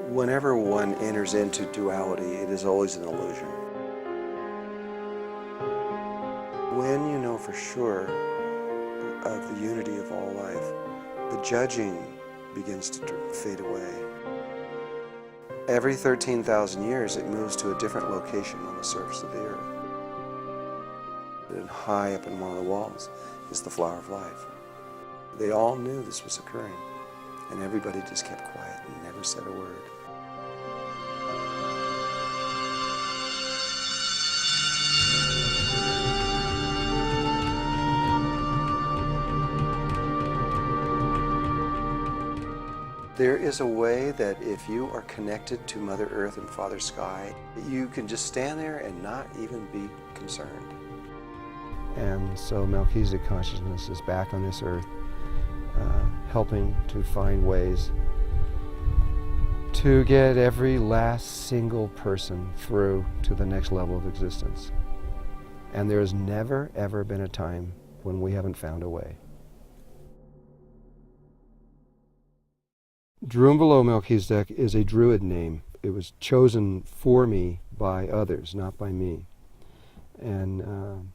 Whenever one enters into duality, it is always an illusion. When you know for sure of the unity of all life, the judging begins to fade away. Every 13,000 years, it moves to a different location on the surface of the earth. And high up in one of the walls is the flower of life. They all knew this was occurring, and everybody just kept quiet and never said a word. There is a way that if you are connected to Mother Earth and Father Sky, you can just stand there and not even be concerned. And so Melchizedek consciousness is back on this earth, helping to find ways to get every last single person through to the next level of existence. And there has never, ever been a time when we haven't found a way. Drunvalo Melchizedek is a Druid name. It was chosen for me by others, not by me. And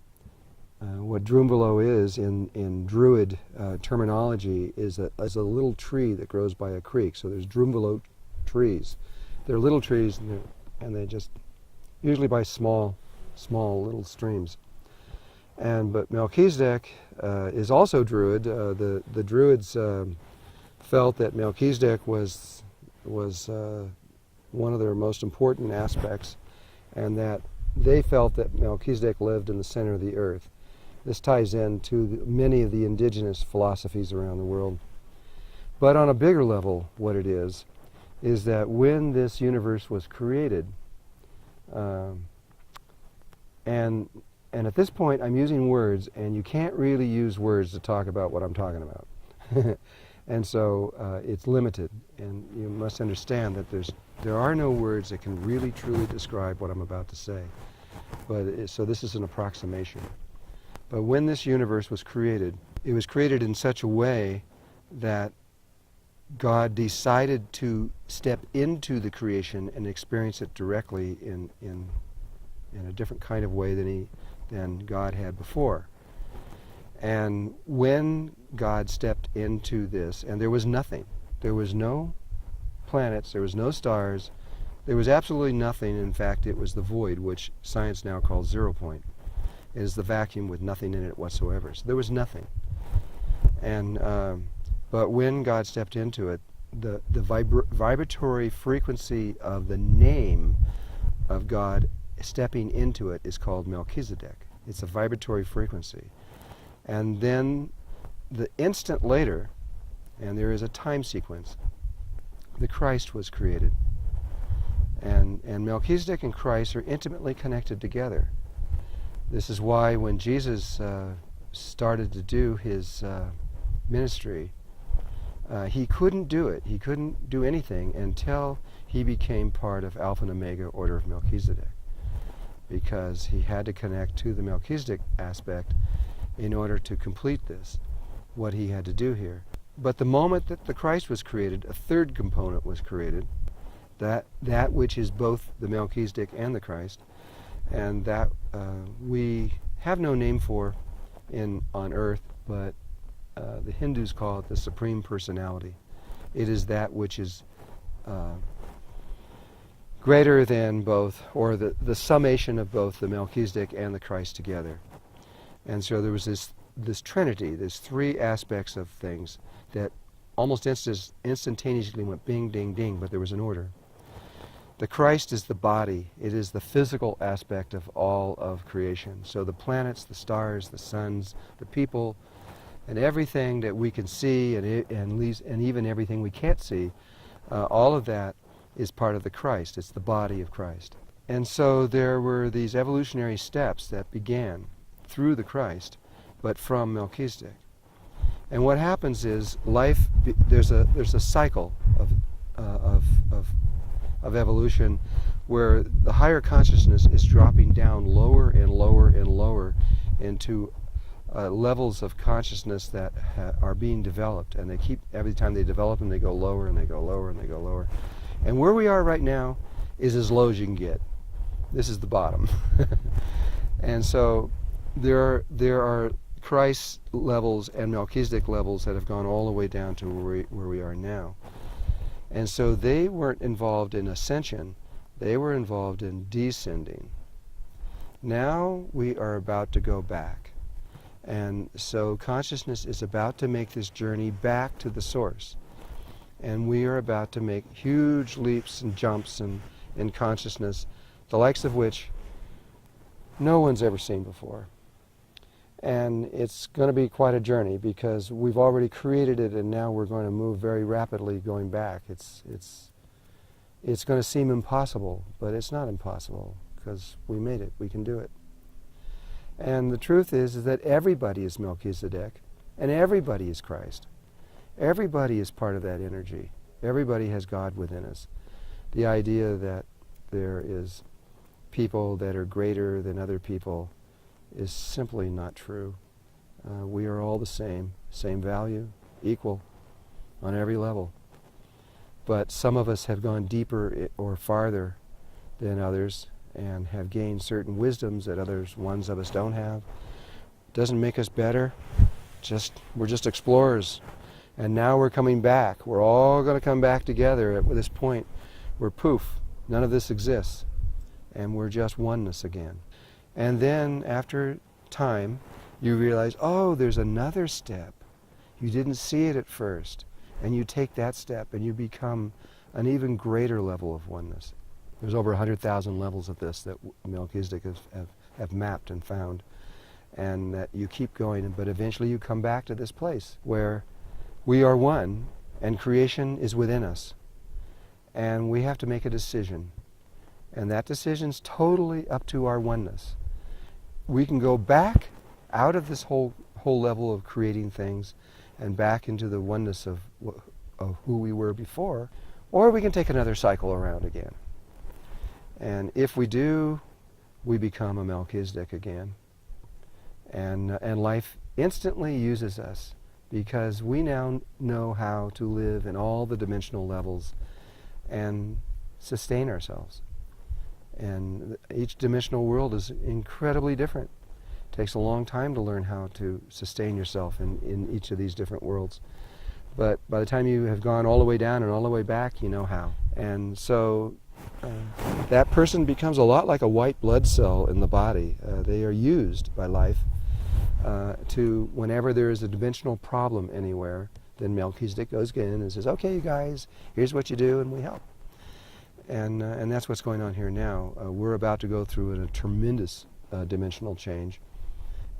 what Drunvalo is in Druid terminology is a little tree that grows by a creek. So there's Drunvalo trees. They're little trees, and they just usually by small little streams. But Melchizedek is also Druid. The Druids felt that Melchizedek was one of their most important aspects, and that they felt that Melchizedek lived in the center of the earth. This ties into many of the indigenous philosophies around the world. But on a bigger level, what it is that when this universe was created, and at this point I'm using words, and you can't really use words to talk about what I'm talking about. And so it's limited, and you must understand that there are no words that can really truly describe what I'm about to say. So this is an approximation. But when this universe was created, it was created in such a way that God decided to step into the creation and experience it directly in a different kind of way than God had before. And when God stepped into this, and there was nothing, there was no planets, there was no stars, there was absolutely nothing. In fact, it was the void, which science now calls 0 point. It is the vacuum with nothing in it whatsoever. So there was nothing. And but when God stepped into it, the vibratory frequency of the name of God stepping into it is called Melchizedek. It's a vibratory frequency. And then the instant later, and there is a time sequence, the Christ was created. And Melchizedek and Christ are intimately connected together. This is why when Jesus started to do his ministry, he couldn't do it. He couldn't do anything until he became part of Alpha and Omega Order of Melchizedek, because he had to connect to the Melchizedek aspect in order to complete this, what he had to do here. But the moment that the Christ was created, a third component was created, that which is both the Melchizedek and the Christ, and that we have no name for on earth, but the Hindus call it the Supreme Personality. It is that which is greater than both, or the summation of both the Melchizedek and the Christ together. And so there was this trinity, there's three aspects of things that almost instantaneously went bing, ding, ding, but there was an order. The Christ is the body. It is the physical aspect of all of creation. So the planets, the stars, the suns, the people, and everything that we can see, and even everything we can't see, all of that is part of the Christ. It's the body of Christ. And so there were these evolutionary steps that began through the Christ, but from Melchizedek. And what happens is life, there's a cycle of evolution where the higher consciousness is dropping down lower and lower and lower into levels of consciousness that are being developed, and they keep, every time they develop them, they go lower and they go lower and they go lower. And where we are right now is as low as you can get. This is the bottom. And so there are Christ levels and Melchizedek levels that have gone all the way down to where we are now. And so they weren't involved in ascension, they were involved in descending. Now we are about to go back. And so consciousness is about to make this journey back to the source. And we are about to make huge leaps and jumps in consciousness, the likes of which no one's ever seen before. And it's going to be quite a journey because we've already created it and now we're going to move very rapidly going back. It's going to seem impossible, but it's not impossible because we made it. We can do it. And the truth is that everybody is Melchizedek and everybody is Christ. Everybody is part of that energy. Everybody has God within us. The idea that there is people that are greater than other people is simply not true. We are all the same value, equal on every level. But some of us have gone deeper or farther than others and have gained certain wisdoms that ones of us don't have. Doesn't make us better. We're just explorers. And now we're coming back. We're all going to come back together at this point where poof, none of this exists. And we're just oneness again. And then after time, you realize, oh, there's another step. You didn't see it at first. And you take that step and you become an even greater level of oneness. There's over 100,000 levels of this that Melchizedek have mapped and found. And that you keep going, but eventually you come back to this place where we are one and creation is within us. And we have to make a decision. And that decision's totally up to our oneness. We can go back out of this whole level of creating things and back into the oneness of who we were before, or we can take another cycle around again. And if we do, we become a Melchizedek again. And life instantly uses us because we now know how to live in all the dimensional levels and sustain ourselves. And each dimensional world is incredibly different. It takes a long time to learn how to sustain yourself in each of these different worlds. But by the time you have gone all the way down and all the way back, you know how. And so that person becomes a lot like a white blood cell in the body. They are used by life to, whenever there is a dimensional problem anywhere, then Melchizedek goes in and says, okay, you guys, here's what you do, and we help. And that's what's going on here now. We're about to go through a tremendous dimensional change.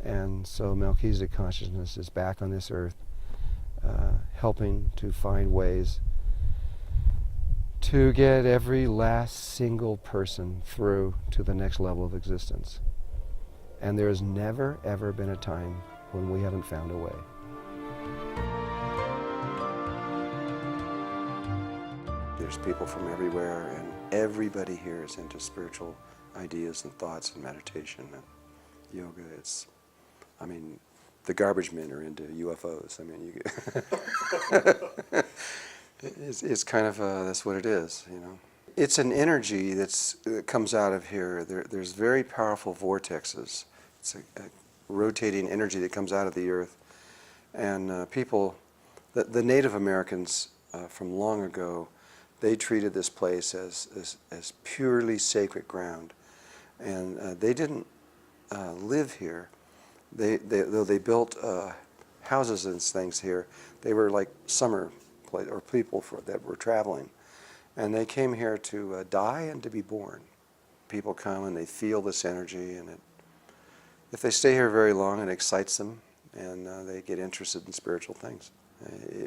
And so Melchizedek consciousness is back on this earth, helping to find ways to get every last single person through to the next level of existence. And there has never, ever been a time when we haven't found a way. There's people from everywhere, and everybody here is into spiritual ideas and thoughts and meditation and yoga. The garbage men are into UFOs. It's kind of, that's what it is, you know. It's an energy that comes out of here. There's very powerful vortexes. It's a rotating energy that comes out of the earth. And people, the Native Americans from long ago, they treated this place as purely sacred ground. And they didn't live here. Though they built houses and things here, they were like summer place, or people that were traveling. And they came here to die and to be born. People come and they feel this energy, and if they stay here very long, it excites them, and they get interested in spiritual things.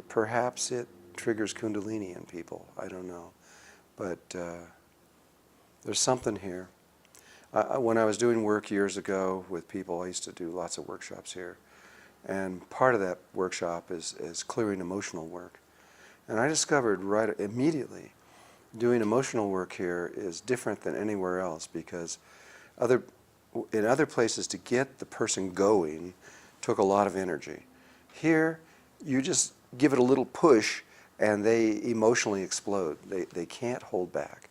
Perhaps it triggers Kundalini in people, I don't know. But there's something here. When I was doing work years ago with people, I used to do lots of workshops here. And part of that workshop is clearing emotional work. And I discovered right immediately doing emotional work here is different than anywhere else, because in other places to get the person going took a lot of energy. Here, you just give it a little push and they emotionally explode. They can't hold back.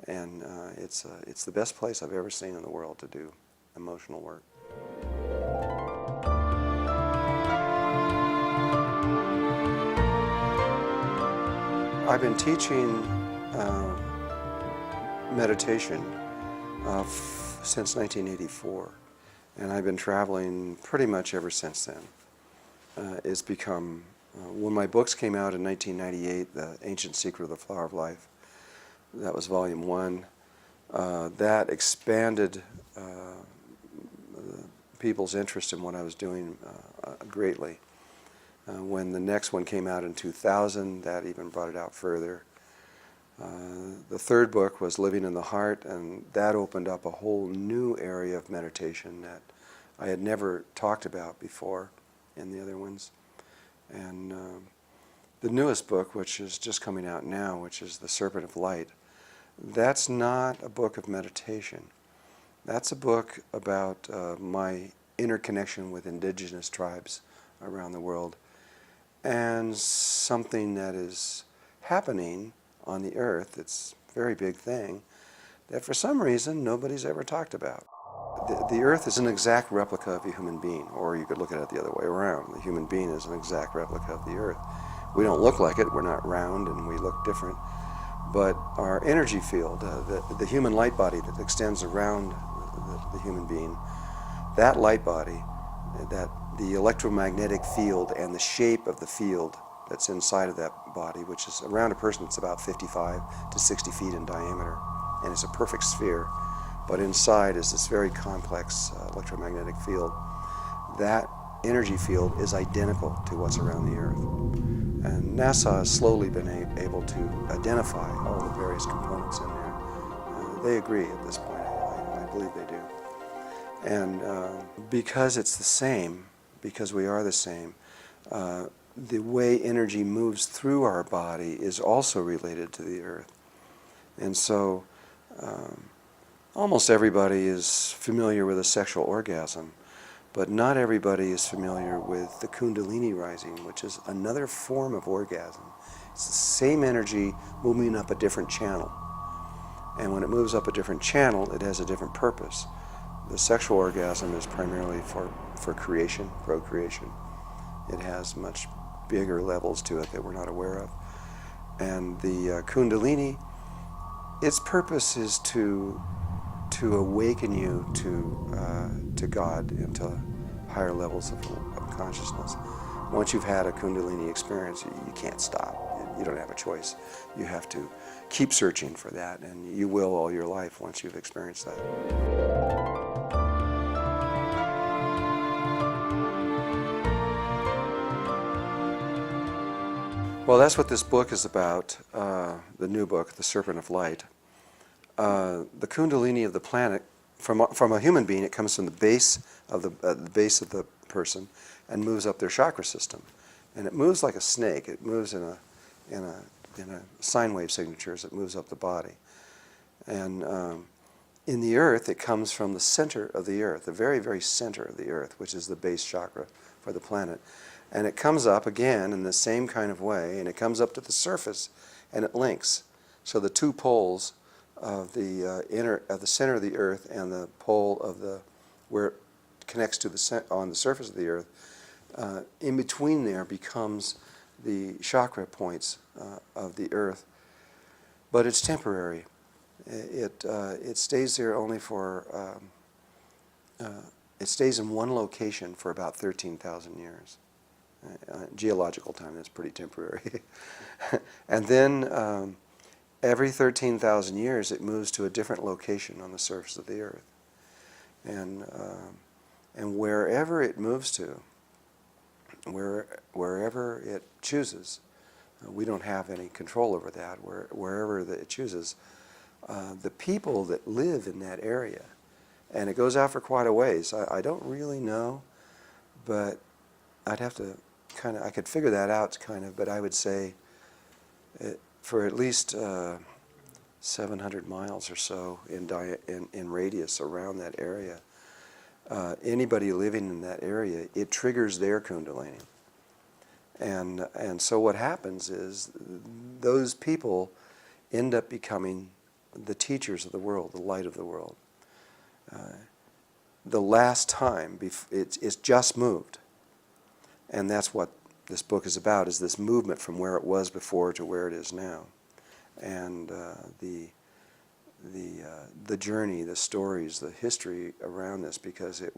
And it's the best place I've ever seen in the world to do emotional work. I've been teaching meditation since 1984, and I've been traveling pretty much ever since then. It's become, when my books came out in 1998, The Ancient Secret of the Flower of Life, that was volume 1, that expanded people's interest in what I was doing greatly. When the next one came out in 2000, that even brought it out further. The third book was Living in the Heart, and that opened up a whole new area of meditation that I had never talked about before in the other ones. And the newest book, which is just coming out now, which is The Serpent of Light, that's not a book of meditation. That's a book about my interconnection with indigenous tribes around the world, and something that is happening on the earth. It's a very big thing that for some reason nobody's ever talked about. The earth is an exact replica of a human being, or you could look at it the other way around. The human being is an exact replica of the earth. We don't look like it, we're not round, and we look different. But our energy field, the human light body that extends around the human being, that light body, the electromagnetic field and the shape of the field that's inside of that body, which is around a person, it's about 55 to 60 feet in diameter, and it's a perfect sphere, but inside is this very complex electromagnetic field. That energy field is identical to what's around the earth. And NASA has slowly been able to identify all the various components in there. They agree at this point. I believe they do. And because it's the same, because we are the same, the way energy moves through our body is also related to the earth. And so almost everybody is familiar with a sexual orgasm, but not everybody is familiar with the Kundalini rising, which is another form of orgasm. It's the same energy moving up a different channel. And when it moves up a different channel, it has a different purpose. The sexual orgasm is primarily for creation, procreation. It has much bigger levels to it that we're not aware of. And the Kundalini, its purpose is to awaken you to God and to higher levels of consciousness. Once you've had a Kundalini experience, you can't stop. You don't have a choice. You have to keep searching for that, and you will all your life once you've experienced that. Well, that's what this book is about, the new book, The Serpent of Light. The Kundalini of the planet, from a human being, it comes from the base of the person and moves up their chakra system, and it moves like a snake. It moves in a sine wave signatures. It moves up the body, and in the earth, it comes from the center of the earth, the very, very center of the earth, which is the base chakra for the planet, and it comes up again in the same kind of way, and it comes up to the surface, and it links. So the two poles of the center of the earth and the pole of where it connects to on the surface of the earth, in between there becomes the chakra points of the earth, but it's temporary. It stays there only for it stays in one location for about 13,000 years. Geological time, that's pretty temporary. And then every 13,000 years, it moves to a different location on the surface of the earth. And wherever it moves to, wherever it chooses, we don't have any control over that. Wherever it chooses, the people that live in that area, and it goes out for quite a ways. I don't really know, but I'd have to I could figure that out but I would say for at least 700 miles or so in radius around that area, anybody living in that area, it triggers their Kundalini. And so what happens is those people end up becoming the teachers of the world, the light of the world. The last time, it's just moved. And that's what this book is about, is this movement from where it was before to where it is now. And the journey, the stories, the history around this, because it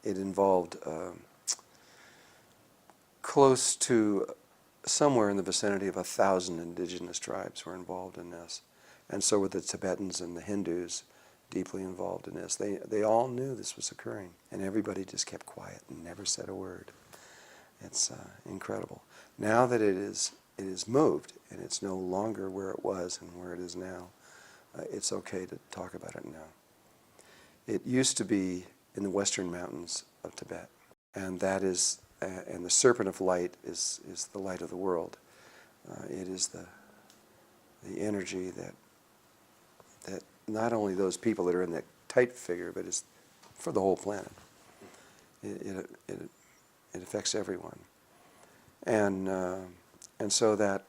involved close to somewhere in the vicinity of 1,000 indigenous tribes were involved in this. And so were the Tibetans and the Hindus deeply involved in this. They all knew this was occurring, and everybody just kept quiet and never said a word. It's incredible. Now that it is moved, and it's no longer where it was and where it is now, it's okay to talk about it now. It used to be in the western mountains of Tibet, and that is, and the serpent of light is the light of the world. It is the energy that not only those people that are in that tight figure, but it's for the whole planet. It affects everyone, and so that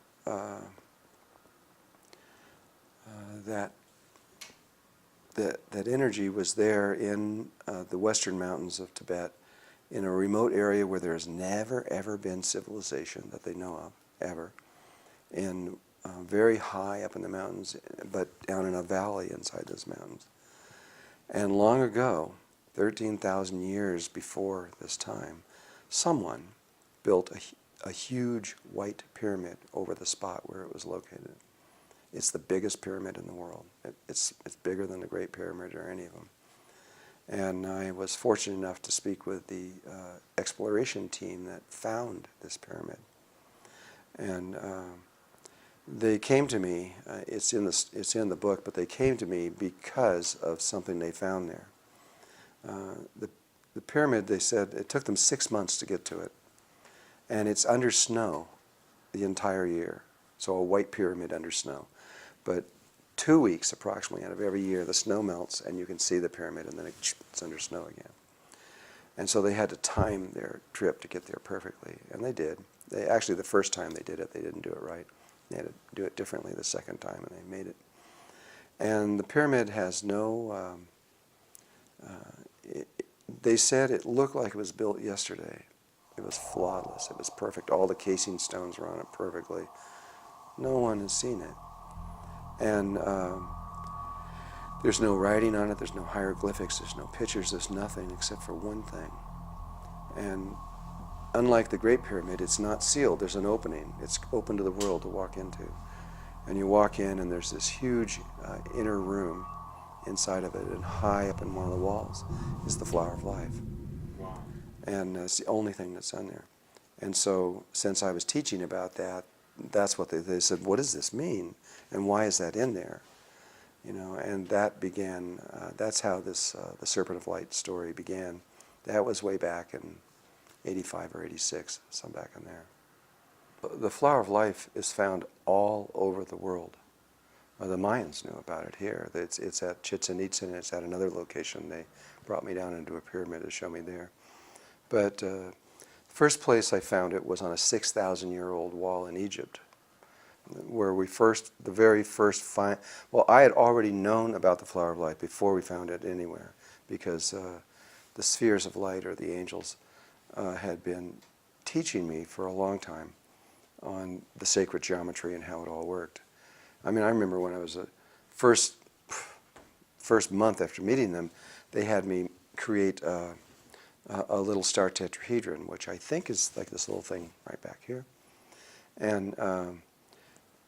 energy was there in the western mountains of Tibet, in a remote area where there has never ever been civilization that they know of, ever, in very high up in the mountains, but down in a valley inside those mountains. And long ago, 13,000 years before this time, someone built a huge white pyramid over the spot where it was located. It's the biggest pyramid in the world. It's bigger than the Great Pyramid or any of them. And I was fortunate enough to speak with the exploration team that found this pyramid. And they came to me, it's in the book, but they came to me because of something they found there. The pyramid, they said, it took them 6 months to get to it. And it's under snow the entire year. So a white pyramid under snow. But 2 weeks approximately out of every year, the snow melts and you can see the pyramid, and then it's under snow again. And so they had to time their trip to get there perfectly, and they did. Actually, the first time they did it, they didn't do it right. They had to do it differently the second time, and they made it. And the pyramid has no, they said it looked like it was built yesterday. It was flawless. It was perfect. All the casing stones were on it perfectly. No one has seen it. And there's no writing on it. There's no hieroglyphics. There's no pictures. There's nothing except for one thing. And unlike the Great Pyramid, it's not sealed. There's an opening. It's open to the world to walk into. And you walk in, and there's this huge inner room inside of it, and high up in one of the walls is the Flower of Life. Wow. And it's the only thing that's on there. And so, since I was teaching about that, that's what they said, what does this mean? And why is that in there? You know, and that began, that's how this, the Serpent of Light story began. That was way back in 85 or 86, some back in there. The Flower of Life is found all over the world. The Mayans knew about it here. It's at Chichen Itza, and it's at another location. They brought me down into a pyramid to show me there. But first place I found it was on a 6,000-year-old wall in Egypt, where the very first well, I had already known about the Flower of Light before we found it anywhere, because the spheres of light, or the angels, had been teaching me for a long time on the sacred geometry and how it all worked. I mean, I remember when I was first month after meeting them, they had me create a little star tetrahedron, which I think is like this little thing right back here. And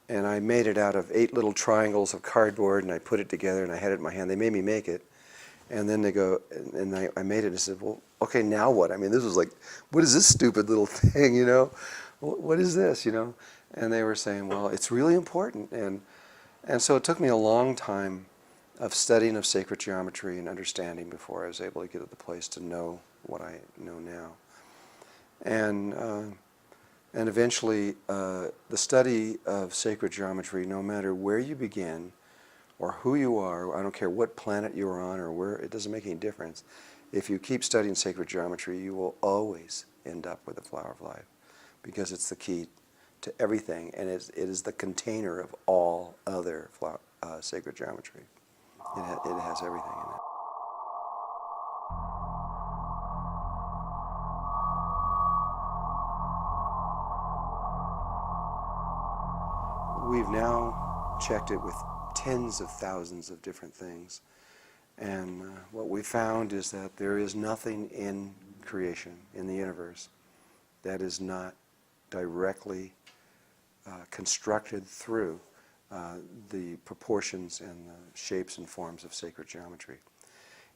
I made it out of 8 little triangles of cardboard, and I put it together, and I had it in my hand. They made me make it. And then they go, and I made it and said, well, okay, now what? I mean, this was like, what is this stupid little thing, you know? What is this, you know? And they were saying, well, it's really important. And so it took me a long time of studying of sacred geometry and understanding before I was able to get to the place to know what I know now. And eventually, the study of sacred geometry, no matter where you begin or who you are, I don't care what planet you're on or where, it doesn't make any difference. If you keep studying sacred geometry, you will always end up with the Flower of Life, because it's the key to everything, and it is the container of all other sacred geometry. It has everything in it. We've now checked it with tens of thousands of different things, and what we found is that there is nothing in creation, in the universe, that is not directly constructed through the proportions and the shapes and forms of sacred geometry.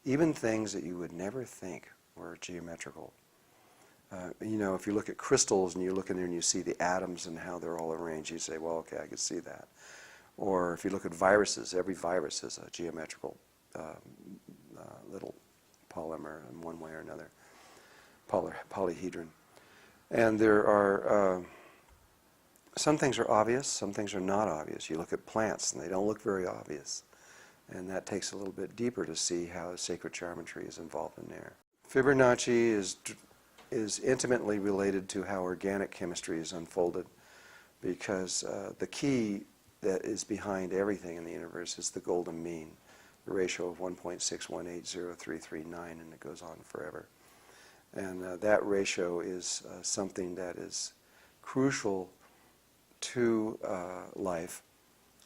Even things that you would never think were geometrical. You know, if you look at crystals and you look in there and you see the atoms and how they're all arranged, you say, well, okay, I can see that. Or if you look at viruses, every virus is a geometrical little polymer in one way or another, polyhedron. And there are, some things are obvious, some things are not obvious. You look at plants and they don't look very obvious. And that takes a little bit deeper to see how sacred geometry is involved in there. Fibonacci is intimately related to how organic chemistry is unfolded, because the key that is behind everything in the universe is the golden mean, the ratio of 1.61803339, and it goes on forever. And that ratio is something that is crucial to life.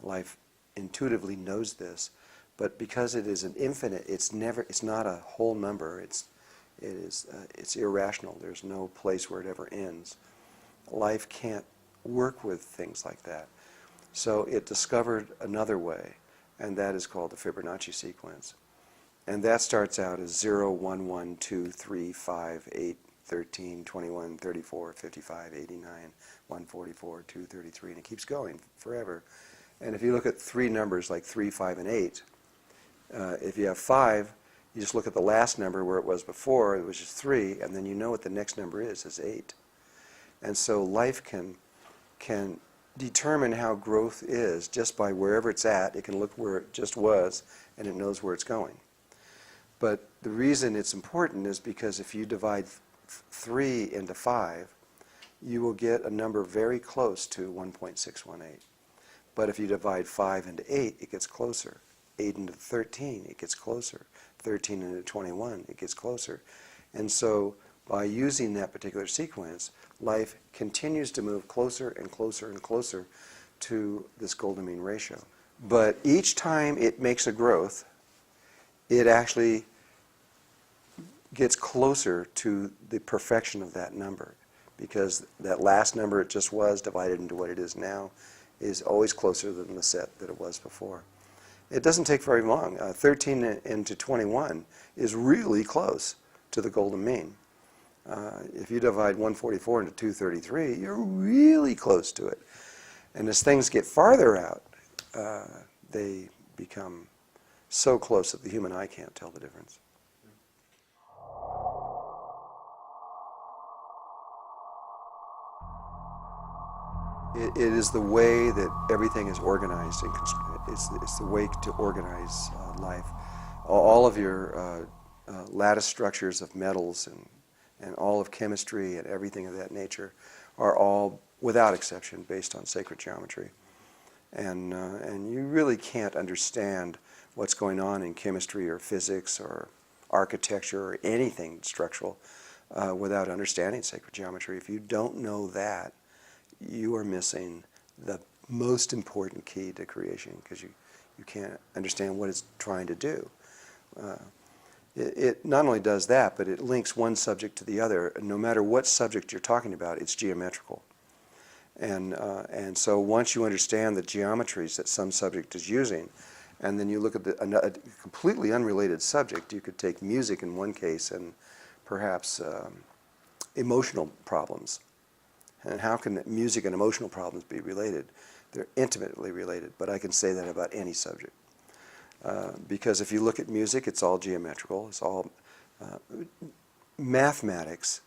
Life intuitively knows this, but because it is an infinite, it's not a whole number. It's irrational. There's no place where it ever ends. Life can't work with things like that. So it discovered another way, and that is called the Fibonacci sequence. And that starts out as 0, 1, 1, 2, 3, 5, 8, 13, 21, 34, 55, 89, 144, 233, and it keeps going forever. And if you look at three numbers like 3, 5, and 8, if you have 5, you just look at the last number where it was before, it was just 3, and then you know what the next number is 8. And so life can determine how growth is just by wherever it's at. It can look where it just was, and it knows where it's going. But the reason it's important is because if you divide 3 into 5, you will get a number very close to 1.618. But if you divide 5 into 8, it gets closer. 8 into 13, it gets closer. 13 into 21, it gets closer. And so by using that particular sequence, life continues to move closer and closer and closer to this golden mean ratio. But each time it makes a growth, it actually gets closer to the perfection of that number, because that last number it just was divided into what it is now is always closer than the set that it was before. It doesn't take very long. 13 into 21 is really close to the golden mean. If you divide 144 into 233, you're really close to it. And as things get farther out, they become so close that the human eye can't tell the difference. It is the way that everything is organized. It's the way to organize life. All of your lattice structures of metals and all of chemistry and everything of that nature are all, without exception, based on sacred geometry. And you really can't understand what's going on in chemistry or physics or architecture or anything structural without understanding sacred geometry. If you don't know that, you are missing the most important key to creation, because you can't understand what it's trying to do. It not only does that, but it links one subject to the other. No matter what subject you're talking about, it's geometrical. And so once you understand the geometries that some subject is using, and then you look at a completely unrelated subject, you could take music in one case and perhaps emotional problems. And how can music and emotional problems be related? They're intimately related, but I can say that about any subject. Because if you look at music, it's all geometrical. It's all mathematics.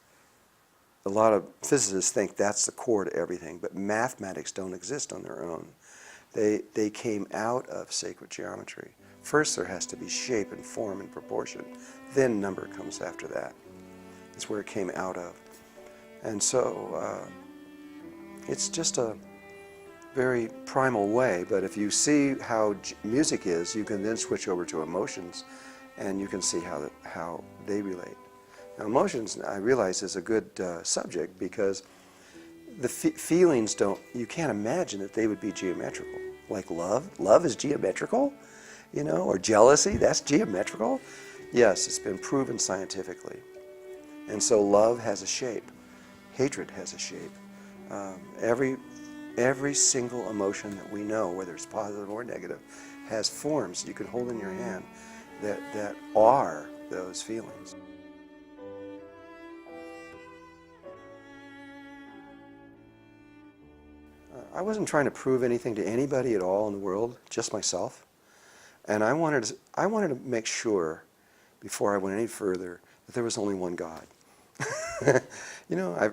A lot of physicists think that's the core to everything, but mathematics don't exist on their own. They came out of sacred geometry. First there has to be shape and form and proportion. Then number comes after that. It's where it came out of. And so it's just a very primal way, but if you see how music is, you can then switch over to emotions, and you can see how they relate. Now, emotions, I realize, is a good subject, because the feelings you can't imagine that they would be geometrical. Like love. Love is geometrical, you know, or jealousy, that's geometrical. Yes, it's been proven scientifically. And so love has a shape. Hatred has a shape. Every single emotion that we know, whether it's positive or negative, has forms you can hold in your hand that are those feelings. I wasn't trying to prove anything to anybody at all in the world, just myself. And I wanted to make sure, before I went any further, that there was only one God. You know,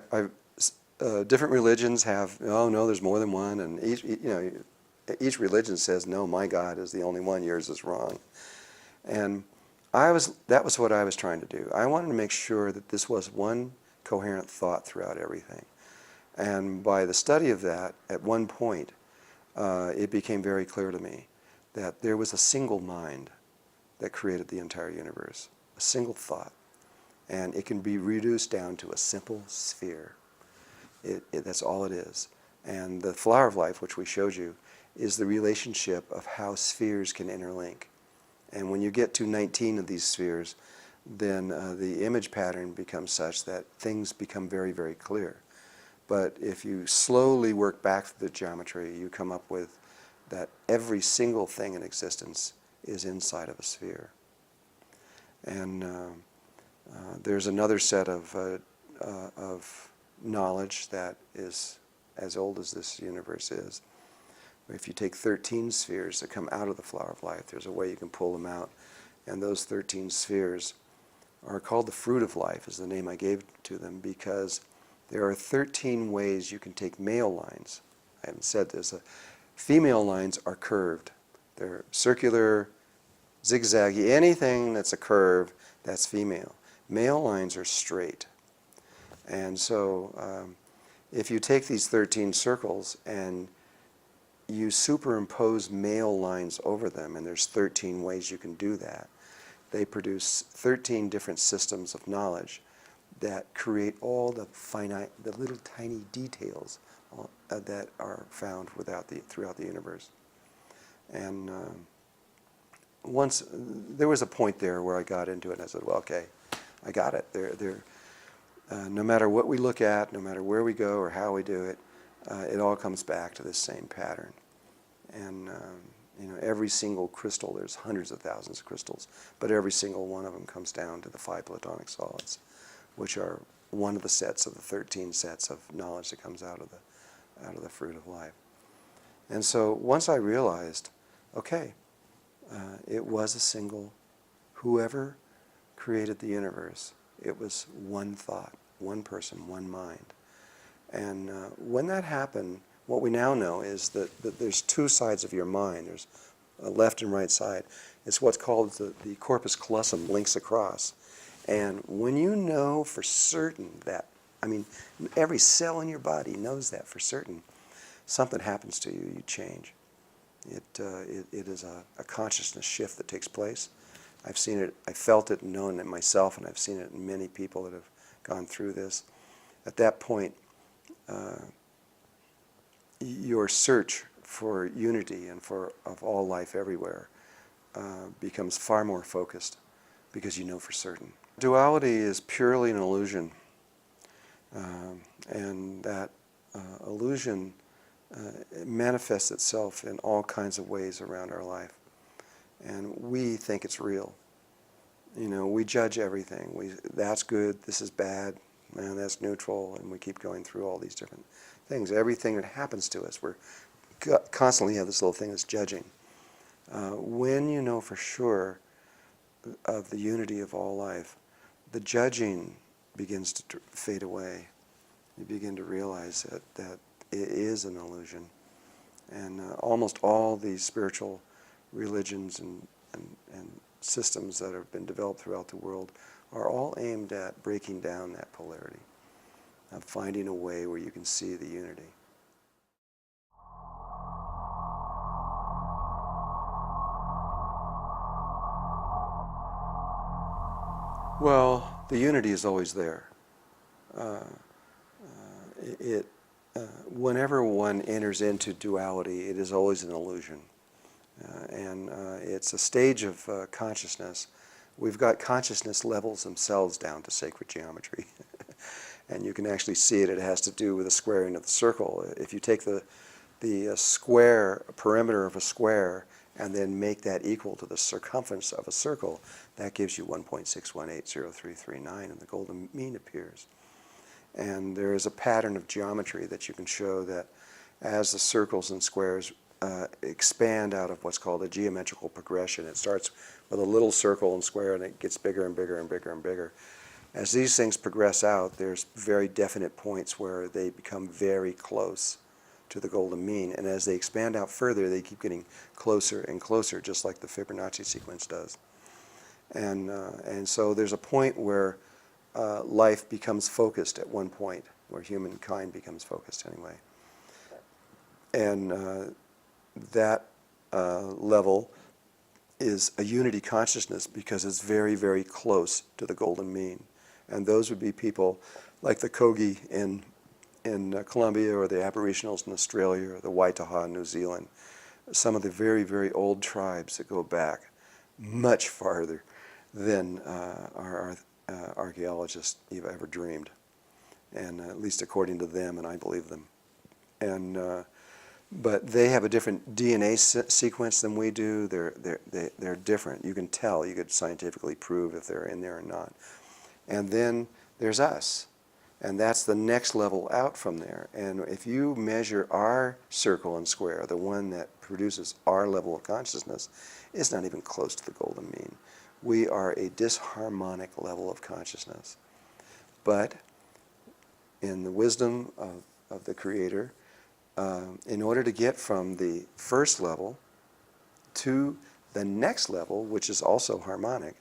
different religions have, oh no, there's more than one, and each religion says, no, my God is the only one, yours is wrong. And that was what I was trying to do. I wanted to make sure that this was one coherent thought throughout everything. And by the study of that, at one point, it became very clear to me that there was a single mind that created the entire universe, a single thought. And it can be reduced down to a simple sphere. That's all it is. And the flower of life, which we showed you, is the relationship of how spheres can interlink. And when you get to 19 of these spheres, then the image pattern becomes such that things become very, very clear. But if you slowly work back through the geometry, you come up with that every single thing in existence is inside of a sphere. And there's another set of knowledge that is as old as this universe is. If you take 13 spheres that come out of the flower of life, there's a way you can pull them out. And those 13 spheres are called the fruit of life, is the name I gave to them, because there are 13 ways you can take male lines. I haven't said this. Female lines are curved. They're circular, zigzaggy. Anything that's a curve, that's female. Male lines are straight. And so if you take these 13 circles and you superimpose male lines over them, and there's 13 ways you can do that, they produce 13 different systems of knowledge that create all the little tiny details that are found throughout the universe. And once there was a point there where I got into it, and I said, well, okay, I got it. No matter what we look at, no matter where we go or how we do it, it all comes back to this same pattern. And every single crystal, there's hundreds of thousands of crystals, but every single one of them comes down to the 5 platonic solids, which are one of the sets of the 13 sets of knowledge that comes out of the fruit of life. And so once I realized, okay, it was a single, whoever created the universe, it was one thought, one person, one mind. And when that happened, what we now know is that there's two sides of your mind. There's a left and right side. It's what's called the corpus callosum links across. And when you know for certain that, I mean, every cell in your body knows that for certain, something happens to you, you change. It is a consciousness shift that takes place. I've seen it, I felt it and known it myself, and I've seen it in many people that have gone through this. At that point, your search for unity and of all life everywhere becomes far more focused, because you know for certain. Duality is purely an illusion, and that illusion manifests itself in all kinds of ways around our life, and we think it's real. We judge everything. That's good, this is bad, man, that's neutral, and we keep going through all these different things. Everything that happens to us, we're constantly have this little thing that's judging. When you know for sure of the unity of all life, the judging begins to fade away. You begin to realize that it is an illusion. And almost all these spiritual religions and systems that have been developed throughout the world are all aimed at breaking down that polarity, of finding a way where you can see the unity. Well, the unity is always there. It whenever one enters into duality, it is always an illusion. And it's a stage of consciousness. We've got consciousness levels themselves down to sacred geometry. And you can actually see it. It has to do with the squaring of the circle. If you take the square, perimeter of a square, and then make that equal to the circumference of a circle, that gives you 1.6180339, and the golden mean appears. And there is a pattern of geometry that you can show that as the circles and squares expand out of what's called a geometrical progression. It starts with a little circle and square, and it gets bigger and bigger and bigger and bigger. As these things progress out, there's very definite points where they become very close to the golden mean. And as they expand out further, they keep getting closer and closer, just like the Fibonacci sequence does. And so there's a point where life becomes focused at one point, where humankind becomes focused anyway. And that level is a unity consciousness because it's very, very close to the golden mean. And those would be people like the Kogi in Colombia, or the Aboriginals in Australia, or the Waitaha in New Zealand. Some of the very, very old tribes that go back much farther than our archaeologists have ever dreamed. And at least according to them, and I believe them. And but they have a different DNA sequence than we do. They're different. You can tell. You could scientifically prove if they're in there or not. And then there's us. And that's the next level out from there. And if you measure our circle and square, the one that produces our level of consciousness, it's not even close to the golden mean. We are a disharmonic level of consciousness. But in the wisdom of the Creator, in order to get from the first level to the next level, which is also harmonic,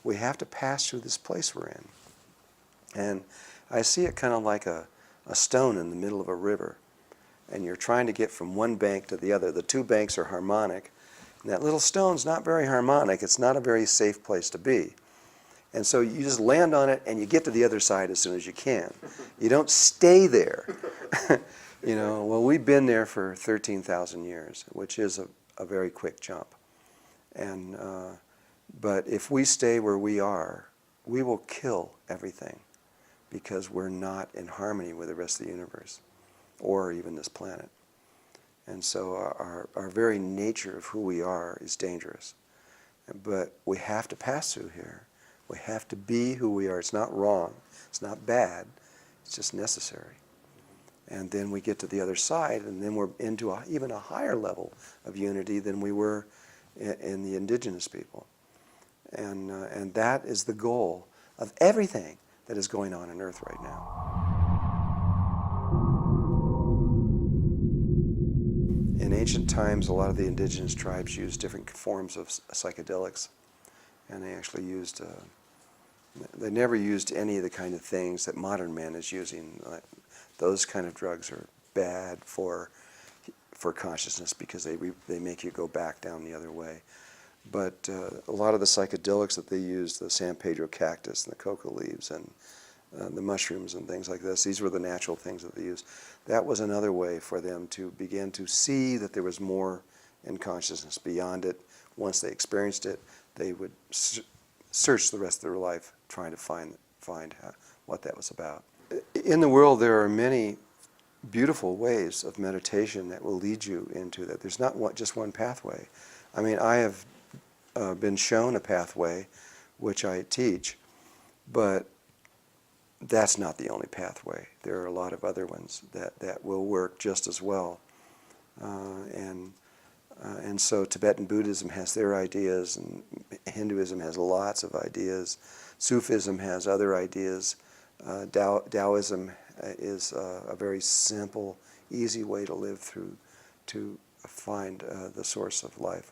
we have to pass through this place we're in. And I see it kind of like a stone in the middle of a river. And you're trying to get from one bank to the other. The two banks are harmonic. And that little stone's not very harmonic. It's not a very safe place to be. And so you just land on it and you get to the other side as soon as you can. You don't stay there. You know, well, we've been there for 13,000 years, which is a very quick jump. And but if we stay where we are, we will kill everything because we're not in harmony with the rest of the universe or even this planet. And so our very nature of who we are is dangerous. But we have to pass through here. We have to be who we are. It's not wrong. It's not bad. It's just necessary. And then we get to the other side, and then we're into even a higher level of unity than we were in the indigenous people. And that is the goal of everything that is going on Earth right now. In ancient times, a lot of the indigenous tribes used different forms of psychedelics, and they actually used, they never used any of the kind of things that modern man is using. Those kind of drugs are bad for consciousness because they make you go back down the other way. But a lot of the psychedelics that they used, the San Pedro cactus and the coca leaves and the mushrooms and things like this, these were the natural things that they used. That was another way for them to begin to see that there was more in consciousness beyond it. Once they experienced it, they would search the rest of their life trying to find what that was about. In the world, there are many beautiful ways of meditation that will lead you into that. There's not just one pathway. I mean, I have been shown a pathway which I teach, but that's not the only pathway. There are a lot of other ones that will work just as well. And so Tibetan Buddhism has their ideas, and Hinduism has lots of ideas. Sufism has other ideas. Taoism is a very simple, easy way to live through, to find the source of life.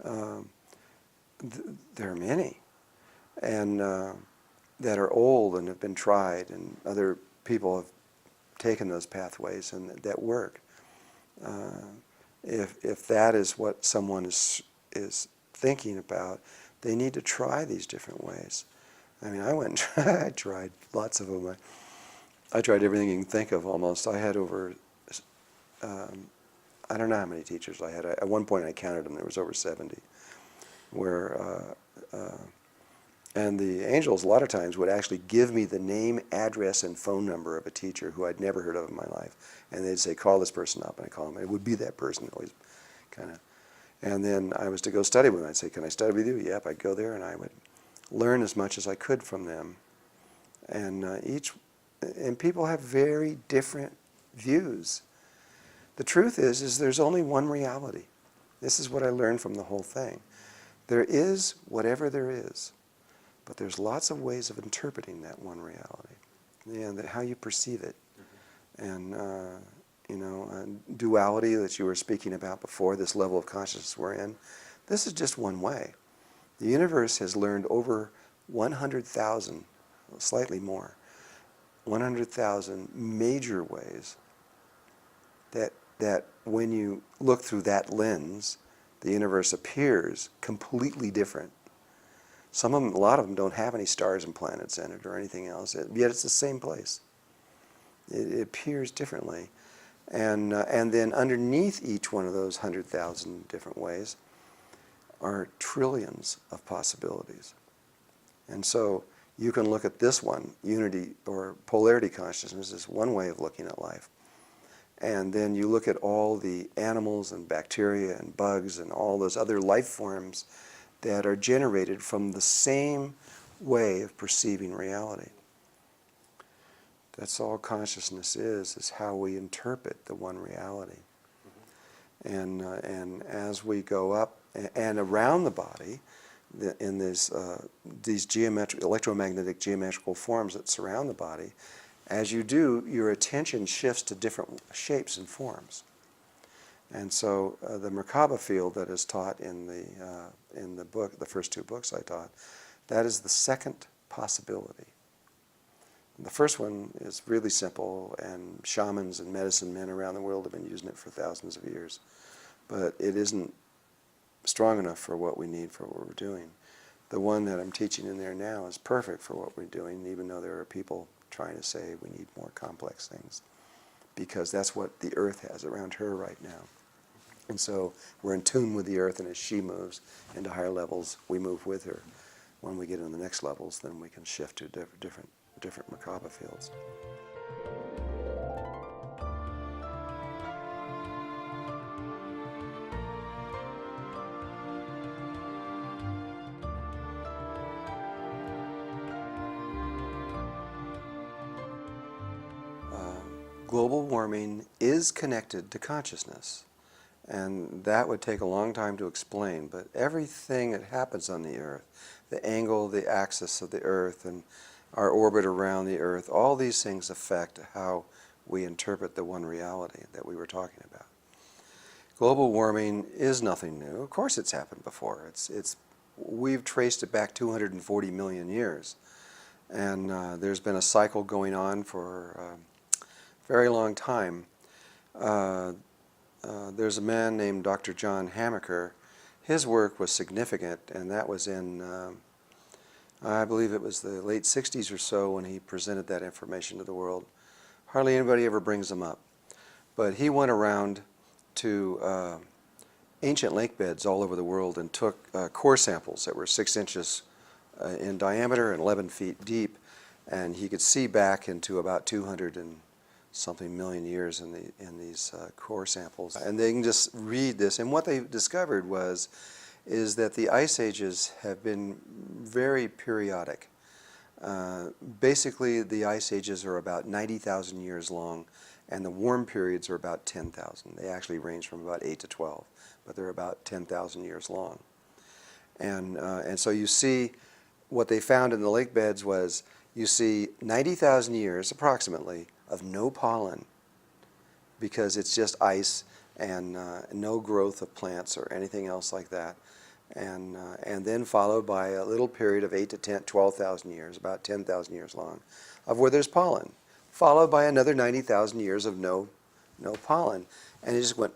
There are many, and that are old and have been tried, and other people have taken those pathways and that work. If that is what someone is thinking about, they need to try these different ways. I mean, I went and I tried lots of them. I tried everything you can think of almost. I had over, I don't know how many teachers I had. At one point I counted them, there was over 70. And the angels a lot of times would actually give me the name, address, and phone number of a teacher who I'd never heard of in my life. And they'd say, call this person up, and I'd call them. And it would be that person always kind of. And then I was to go study with them. I'd say, can I study with you? Yep, I'd go there, and I would learn as much as I could from them. And and people have very different views. The truth is there's only one reality. This is what I learned from the whole thing. There is whatever there is, but there's lots of ways of interpreting that one reality, and how you perceive it. And duality that you were speaking about before, this level of consciousness we're in, this is just one way. The universe has learned over 100,000, slightly more, 100,000 major ways that when you look through that lens, the universe appears completely different. Some of them, a lot of them don't have any stars and planets in it or anything else, yet it's the same place. It appears differently. And then underneath each one of those 100,000 different ways are trillions of possibilities. And so you can look at this one, unity or polarity consciousness, is one way of looking at life. And then you look at all the animals and bacteria and bugs and all those other life forms that are generated from the same way of perceiving reality. That's all consciousness is how we interpret the one reality. And as we go up and around the body, in these electromagnetic geometrical forms that surround the body, as you do, your attention shifts to different shapes and forms. And so the Merkaba field that is taught in the book, the first two books I taught, that is the second possibility. The first one is really simple, and shamans and medicine men around the world have been using it for thousands of years. But it isn't strong enough for what we need for what we're doing. The one that I'm teaching in there now is perfect for what we're doing, even though there are people trying to say we need more complex things, because that's what the earth has around her right now. And so we're in tune with the earth, and as she moves into higher levels, we move with her. When we get in the next levels, then we can shift to different Merkaba fields. Global warming is connected to consciousness, and that would take a long time to explain, but everything that happens on the earth, the angle, the axis of the earth, and our orbit around the earth, all these things affect how we interpret the one reality that we were talking about. Global warming is nothing new. Of course it's happened before. We've traced it back 240 million years, and there's been a cycle going on for very long time. There's a man named Dr. John Hamaker. His work was significant, and that was in, I believe it was the late 60s or so when he presented that information to the world. Hardly anybody ever brings them up. But he went around to ancient lake beds all over the world and took core samples that were 6 inches in diameter and 11 feet deep, and he could see back into about 200 and something million years in these core samples. And they can just read this, and what they discovered is that the ice ages have been very periodic. Basically, the ice ages are about 90,000 years long, and the warm periods are about 10,000. They actually range from about 8 to 12, but they're about 10,000 years long. And so you see, what they found in the lake beds was, you see 90,000 years, approximately, of no pollen, because it's just ice and no growth of plants or anything else like that. And then followed by a little period of 8 to 10, 12,000 years, about 10,000 years long, of where there's pollen, followed by another 90,000 years of no pollen. And it just went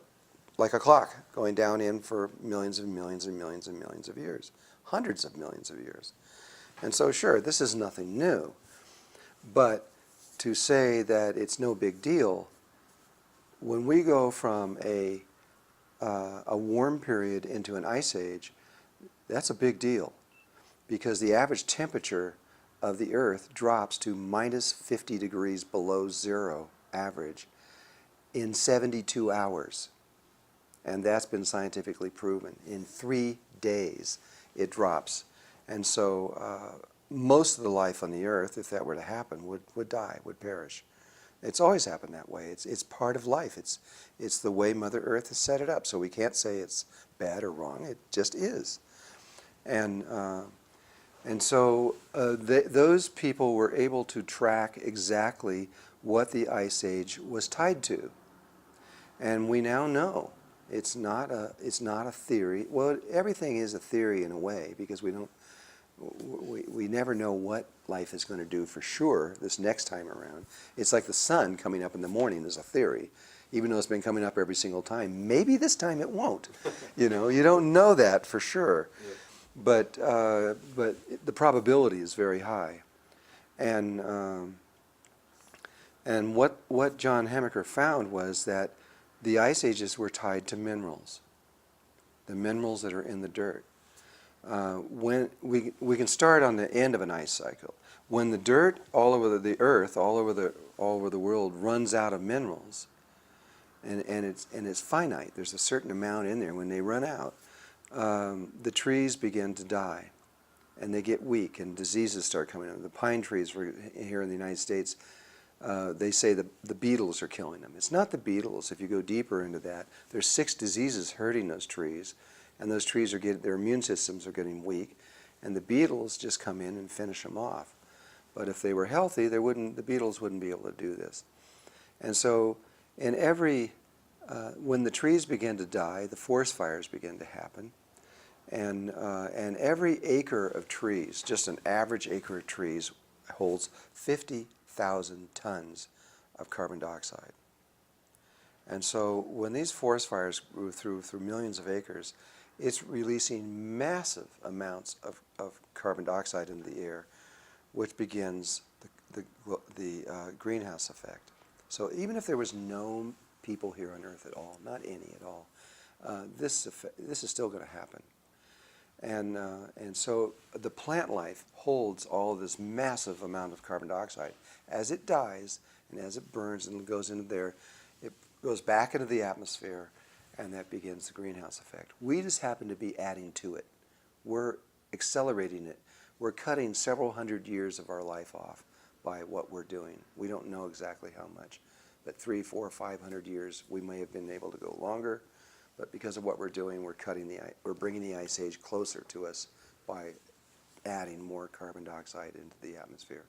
like a clock, going down in for millions and millions and millions and millions of years, hundreds of millions of years. And so, sure, this is nothing new. But to say that it's no big deal, when we go from a warm period into an ice age, that's a big deal, because the average temperature of the Earth drops to minus 50 degrees below zero average in 72 hours. And that's been scientifically proven. In 3 days, it drops. And so most of the life on the Earth, if that were to happen, would die, would perish. It's always happened that way. It's part of life. It's the way Mother Earth has set it up. So we can't say it's bad or wrong. It just is. And so those people were able to track exactly what the Ice Age was tied to. And we now know it's not a theory. Well, everything is a theory in a way, because we never know what life is going to do for sure this next time around. It's like the sun coming up in the morning is a theory, even though it's been coming up every single time. Maybe this time it won't. You don't know that for sure. Yeah. But the probability is very high. And what John Hamaker found was that the ice ages were tied to minerals, the minerals that are in the dirt. When we can start on the end of an ice cycle. When the dirt all over the Earth, all over the world, runs out of minerals, and it's finite. There's a certain amount in there. When they run out, the trees begin to die, and they get weak, and diseases start coming up. The pine trees here in the United States, they say the beetles are killing them. It's not the beetles. If you go deeper into that, there's 6 diseases hurting those trees, and those trees their immune systems are getting weak, and the beetles just come in and finish them off. But if they were healthy, the beetles wouldn't be able to do this. And so, when the trees begin to die, the forest fires begin to happen, and every acre of trees, just an average acre of trees, holds 50,000 tons of carbon dioxide. And so when these forest fires go through millions of acres, it's releasing massive amounts of carbon dioxide into the air, which begins the greenhouse effect. So even if there was no people here on Earth at all, not any at all, this is still going to happen. And so the plant life holds all of this massive amount of carbon dioxide. As it dies and as it burns and goes into there, it goes back into the atmosphere, and that begins the greenhouse effect. We just happen to be adding to it. We're accelerating it. We're cutting several hundred years of our life off by what we're doing. We don't know exactly how much, but 300, 400, 500 years, we may have been able to go longer. But because of what we're doing, we're bringing the ice age closer to us by adding more carbon dioxide into the atmosphere.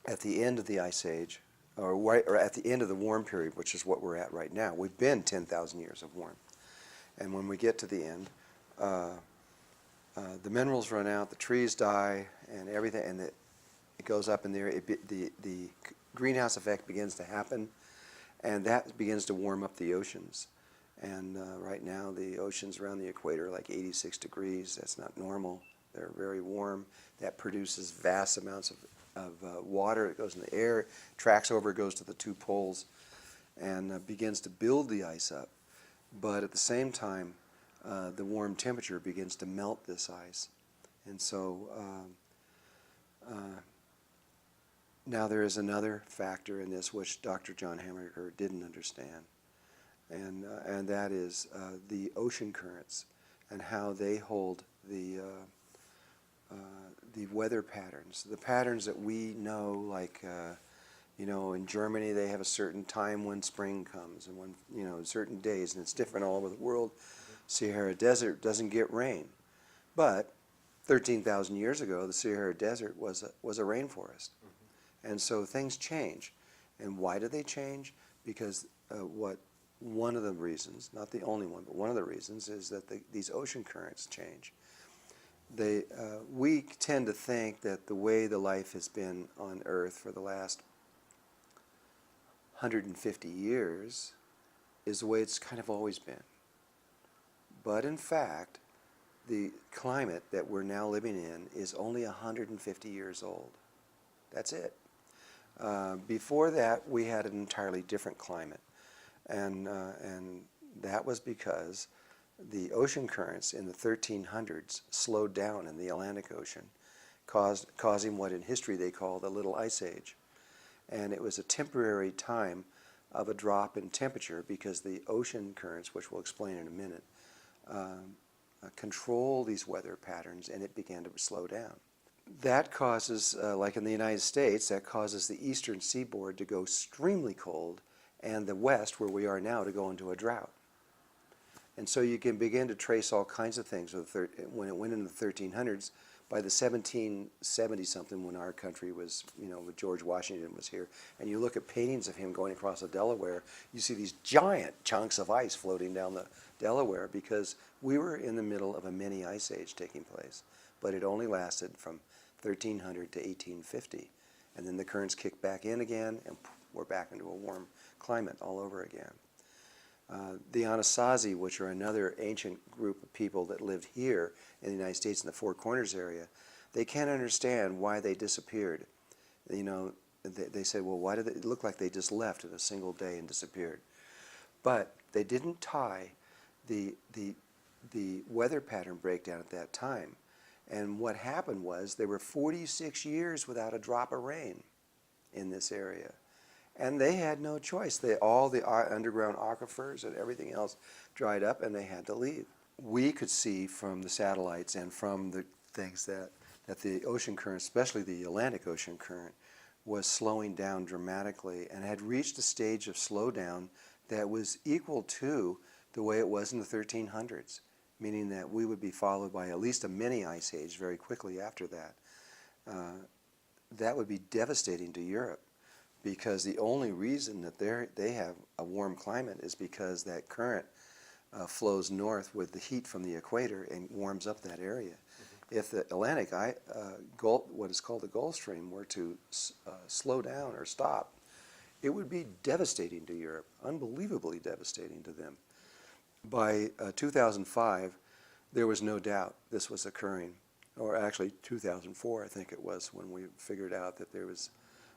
At the end of the ice age, or at the end of the warm period, which is what we're at right now, we've been 10,000 years of warm. And when we get to the end, the minerals run out, the trees die, and everything, and it goes up in there. The greenhouse effect begins to happen, and that begins to warm up the oceans. And right now, the oceans around the equator are like 86 degrees. That's not normal. They're very warm. That produces vast amounts of water. It goes in the air, tracks over, goes to the 2 poles, and begins to build the ice up. But at the same time, the warm temperature begins to melt this ice. And so now there is another factor in this which Dr. John Hamaker didn't understand. And that is the ocean currents and how they hold the weather patterns. The patterns that we know, like, in Germany they have a certain time when spring comes and when, certain days, and it's different all over the world. Sahara Desert doesn't get rain. But 13,000 years ago, the Sahara Desert was a rainforest. And so things change. And why do they change? Because one of the reasons, not the only one, but one of the reasons is that these ocean currents change. We tend to think that the way the life has been on Earth for the last 150 years is the way it's kind of always been. But in fact, the climate that we're now living in is only 150 years old. That's it. Before that, we had an entirely different climate, and that was because the ocean currents in the 1300s slowed down in the Atlantic Ocean, causing what in history they call the Little Ice Age. And it was a temporary time of a drop in temperature because the ocean currents, which we'll explain in a minute, control these weather patterns, and it began to slow down. That causes, like in the United States, that causes the eastern seaboard to go extremely cold and the west, where we are now, to go into a drought. And so you can begin to trace all kinds of things. When it went into the 1300s, by the 1770-something, when our country was, when George Washington was here, and you look at paintings of him going across the Delaware, you see these giant chunks of ice floating down the Delaware because we were in the middle of a mini ice age taking place. But it only lasted from 1300 to 1850. And then the currents kicked back in again, and we're back into a warm climate all over again. The Anasazi, which are another ancient group of people that lived here in the United States in the Four Corners area, they can't understand why they disappeared. They say, well, why did it look like they just left in a single day and disappeared? But they didn't tie the weather pattern breakdown at that time. And what happened was there were 46 years without a drop of rain in this area. And they had no choice. All the underground aquifers and everything else dried up, and they had to leave. We could see from the satellites and from the things that the ocean current, especially the Atlantic Ocean current, was slowing down dramatically and had reached a stage of slowdown that was equal to the way it was in the 1300s, meaning that we would be followed by at least a mini ice age very quickly after that. That would be devastating to Europe, because the only reason that they have a warm climate is because that current flows north with the heat from the equator and warms up that area. Mm-hmm. If the Atlantic, what is called the Gulf Stream, were to slow down or stop, it would be devastating to Europe, unbelievably devastating to them. By 2005, there was no doubt this was occurring, or actually 2004, I think it was, when we figured out that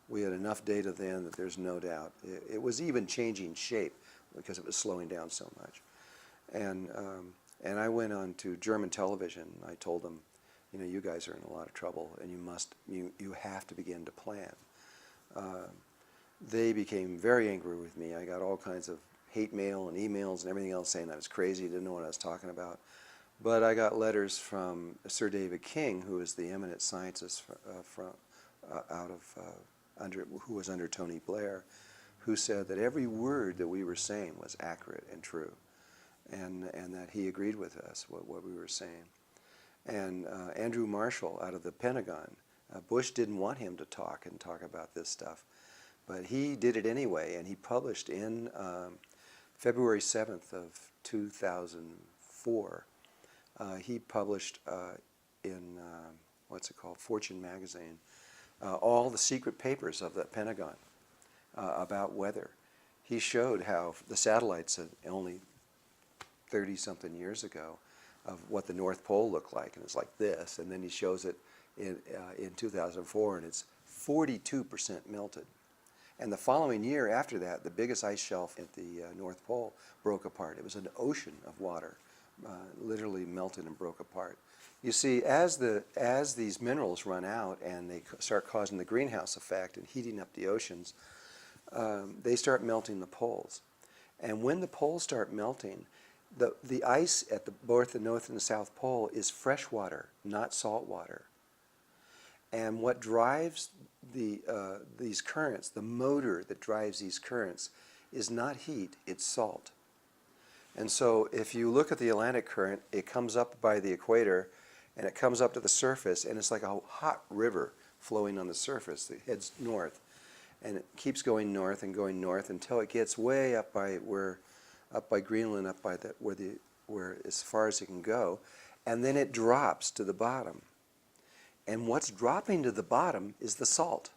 we had enough data then that there's no doubt. It was even changing shape because it was slowing down so much. And I went on to German television. I told them, you guys are in a lot of trouble, and you have to begin to plan. They became very angry with me. I got all kinds of hate mail and emails and everything else saying I was crazy, didn't know what I was talking about. But I got letters from Sir David King, who is the eminent scientist who was under Tony Blair, who said that every word that we were saying was accurate and true, and that he agreed with us, what we were saying. And Andrew Marshall out of the Pentagon, Bush didn't want him to talk about this stuff, but he did it anyway, and he published in February 7th of 2004, he published in, Fortune magazine, all the secret papers of the Pentagon about weather. He showed how the satellites only 30-something years ago of what the North Pole looked like, and it's like this, and then he shows it in 2004, and it's 42% melted. And the following year after that, the biggest ice shelf at the North Pole broke apart. It was an ocean of water, literally melted and broke apart. You see, as these minerals run out and they start causing the greenhouse effect and heating up the oceans, they start melting the poles. And when the poles start melting, the ice at both the North and the South Pole is fresh water, not salt water. And what drives these currents, the motor that drives these currents, is not heat, it's salt. And so if you look at the Atlantic current, it comes up by the equator, and it comes up to the surface, and it's like a hot river flowing on the surface that heads north. And it keeps going north until it gets way up by Greenland, where as far as it can go, and then it drops to the bottom. And what's dropping to the bottom is the salt.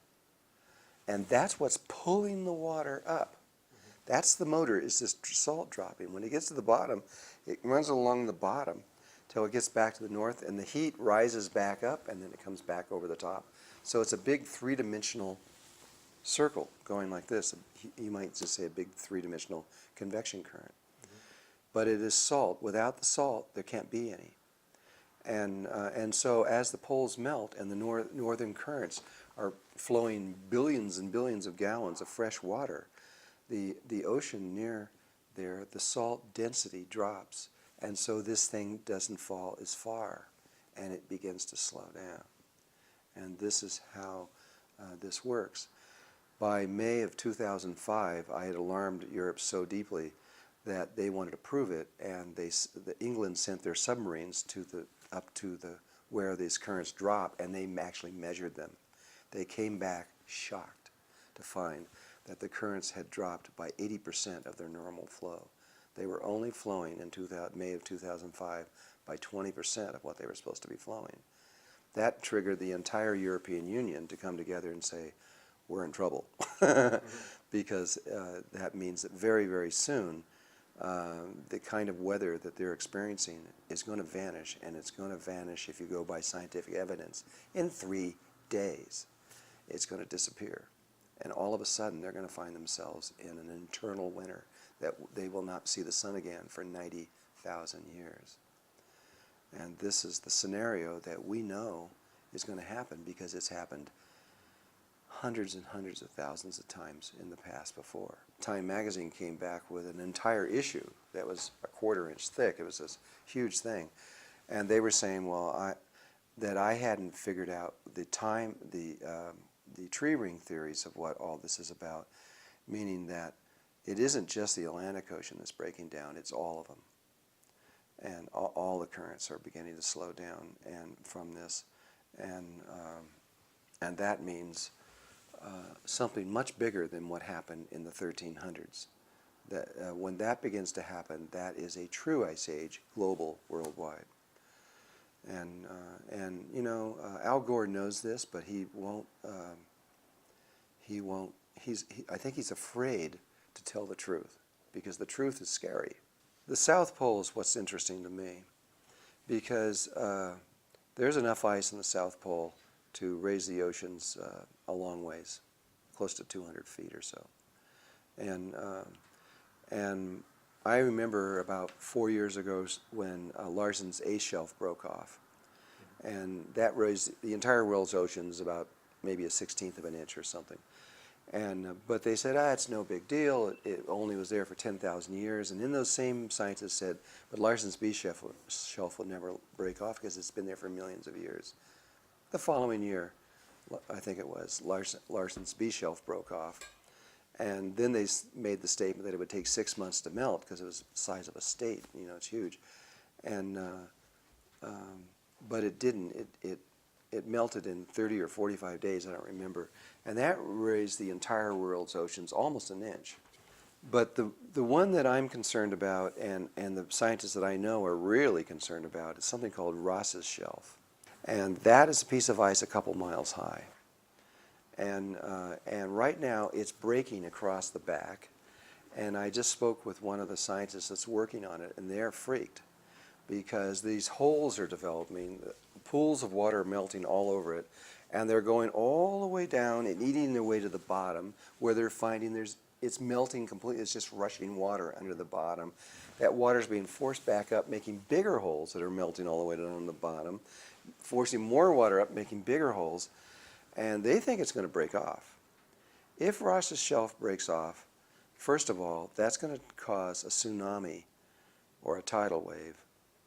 And that's what's pulling the water up. That's the motor, is this salt dropping. When it gets to the bottom, it runs along the bottom. till it gets back to the north, and the heat rises back up, and then it comes back over the top. So it's a big three-dimensional circle going like this. You might just say a big three-dimensional convection current. But it is salt. Without the salt, there can't be any. And so as the poles melt and the northern currents are flowing billions and billions of gallons of fresh water, the ocean near there, the salt density drops. And so this thing doesn't fall as far, and it begins to slow down. And this is how this works. By May of 2005, I had alarmed Europe so deeply that they wanted to prove it, and England sent their submarines up to where these currents drop, and they actually measured them. They came back shocked to find that the currents had dropped by 80% of their normal flow. They were only flowing in May of 2005 by 20% of what they were supposed to be flowing. That triggered the entire European Union to come together and say, we're in trouble. Because that means that very, very soon, the kind of weather that they're experiencing is going to vanish, and it's going to vanish, if you go by scientific evidence, in 3 days. It's going to disappear. And all of a sudden, they're going to find themselves in an eternal winter that they will not see the sun again for 90,000 years. And this is the scenario that we know is going to happen because it's happened hundreds and hundreds of thousands of times in the past before. Time magazine came back with an entire issue that was a 1/4 inch thick. It was this huge thing. And they were saying, well, that I hadn't figured out the tree ring theories of what all this is about, meaning that it isn't just the Atlantic Ocean that's breaking down, it's all of them. And all the currents are beginning to slow down from this. And that means something much bigger than what happened in the 1300s. When that begins to happen, that is a true ice age, global, worldwide. And you know, Al Gore knows this, but he won't. I think he's afraid to tell the truth because the truth is scary. The South Pole is what's interesting to me because there's enough ice in the South Pole to raise the oceans a long ways, close to 200 feet or so. And I remember about 4 years ago when Larsen's ice shelf broke off, and that raised the entire world's oceans about maybe a 1/16 of an inch or something. But they said, it's no big deal. It only was there for 10,000 years. And then those same scientists said, but Larsen's B shelf will never break off because it's been there for millions of years. The following year, I think it was, Larsen's B shelf broke off. And then they made the statement that it would take 6 months to melt because it was the size of a state. You know, it's huge. But it didn't. It melted in 30 or 45 days, I don't remember. And that raised the entire world's oceans almost an inch. But the one that I'm concerned about, and the scientists that I know are really concerned about, is something called Ross's shelf. And that is a piece of ice a couple miles high. And right now it's breaking across the back. And I just spoke with one of the scientists that's working on it, and they're freaked because these holes are developing, pools of water are melting all over it, and they're going all the way down and eating their way to the bottom, where they're finding it's melting completely. It's just rushing water under the bottom. That water's being forced back up, making bigger holes that are melting all the way down to the bottom, forcing more water up, making bigger holes, and they think it's going to break off. If Ross's shelf breaks off, first of all, that's going to cause a tsunami or a tidal wave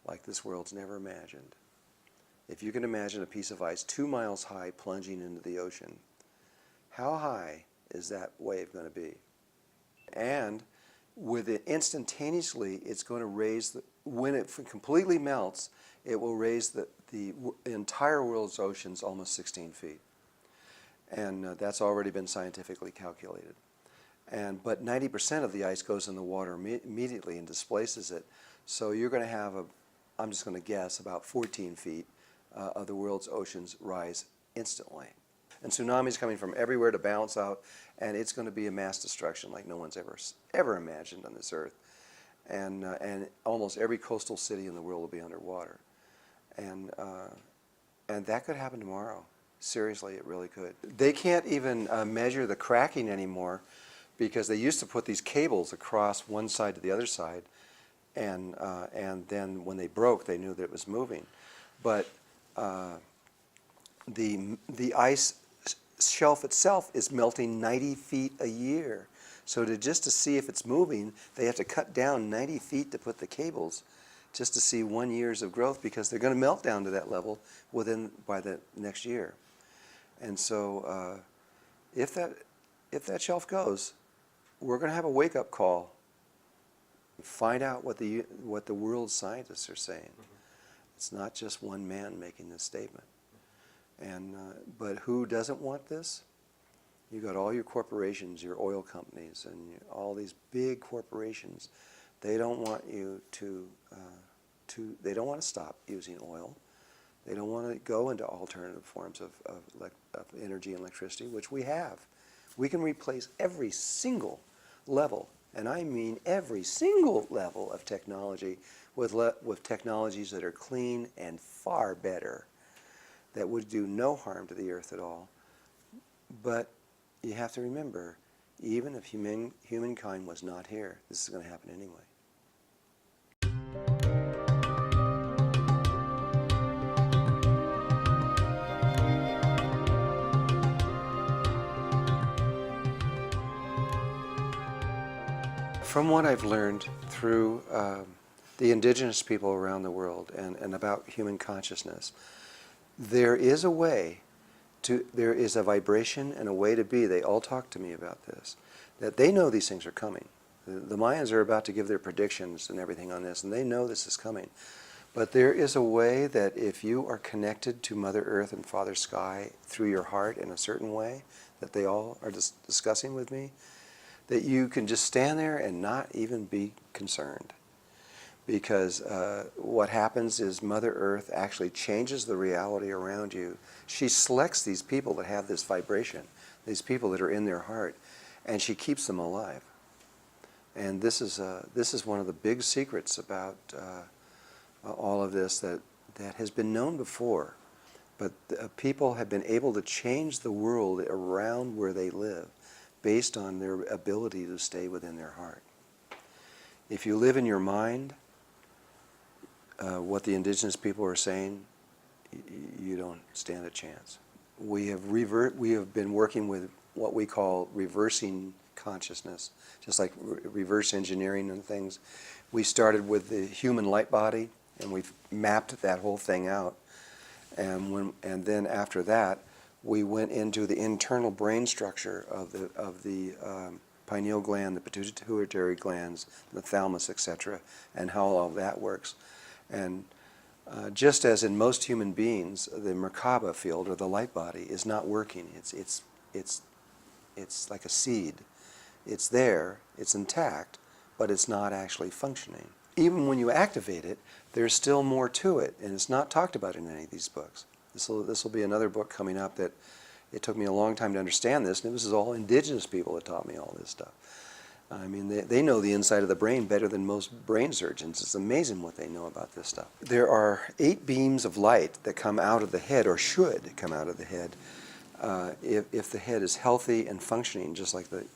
like this world's never imagined. If you can imagine a piece of ice 2 miles high plunging into the ocean, how high is that wave going to be? And with it instantaneously, it's going to raise, when it completely melts, it will raise the entire world's oceans almost 16 feet. And that's already been scientifically calculated. But 90% of the ice goes in the water immediately and displaces it. So you're going to have, I'm just going to guess, about 14 feet of the world's oceans rise instantly. And tsunamis coming from everywhere to balance out, and it's going to be a mass destruction like no one's ever imagined on this earth. And almost every coastal city in the world will be underwater. And that could happen tomorrow. Seriously, it really could. They can't even measure the cracking anymore, because they used to put these cables across one side to the other side, and then when they broke, they knew that it was moving. But the ice shelf itself is melting 90 feet a year. So just to see if it's moving, they have to cut down 90 feet to put the cables, just to see 1 year's of growth, because they're going to melt down to that level by the next year. And so if that shelf goes, we're going to have a wake-up call. Find out what the world's scientists are saying. It's not just one man making this statement. And but who doesn't want this? You got all your corporations, your oil companies, and all these big corporations. They don't want you to they don't want to stop using oil. They don't want to go into alternative forms of energy and electricity, which we have. We can replace every single level, and I mean every single level of technology, with technologies that are clean and far better, that would do no harm to the earth at all. But you have to remember, even if humankind was not here, this is going to happen anyway. From what I've learned through the indigenous people around the world and about human consciousness, there is a way there is a vibration and a way to be. They all talk to me about this, that they know these things are coming. The Mayans are about to give their predictions and everything on this, and they know this is coming. But there is a way that if you are connected to Mother Earth and Father Sky through your heart in a certain way, that they all are discussing with me, that you can just stand there and not even be concerned. Because what happens is Mother Earth actually changes the reality around you. She selects these people that have this vibration, these people that are in their heart, and she keeps them alive. And this is one of the big secrets about all of this that has been known before. But people have been able to change the world around where they live based on their ability to stay within their heart. If you live in your mind, what the indigenous people are saying, you don't stand a chance. We have been working with what we call reversing consciousness, just like reverse engineering and things. We started with the human light body, and we've mapped that whole thing out. And then after that, we went into the internal brain structure of the pineal gland, the pituitary glands, the thalamus, etc., and how all of that works. And just as in most human beings, the Merkaba field, or the light body, is not working. It's like a seed. It's there, it's intact, but it's not actually functioning. Even when you activate it, there's still more to it, and it's not talked about in any of these books. This will be another book coming up that it took me a long time to understand this, and this is all indigenous people that taught me all this stuff. I mean, they know the inside of the brain better than most brain surgeons. It's amazing what they know about this stuff. There are 8 beams of light that come out of the head, or should come out of the head, if the head is healthy and functioning, just like the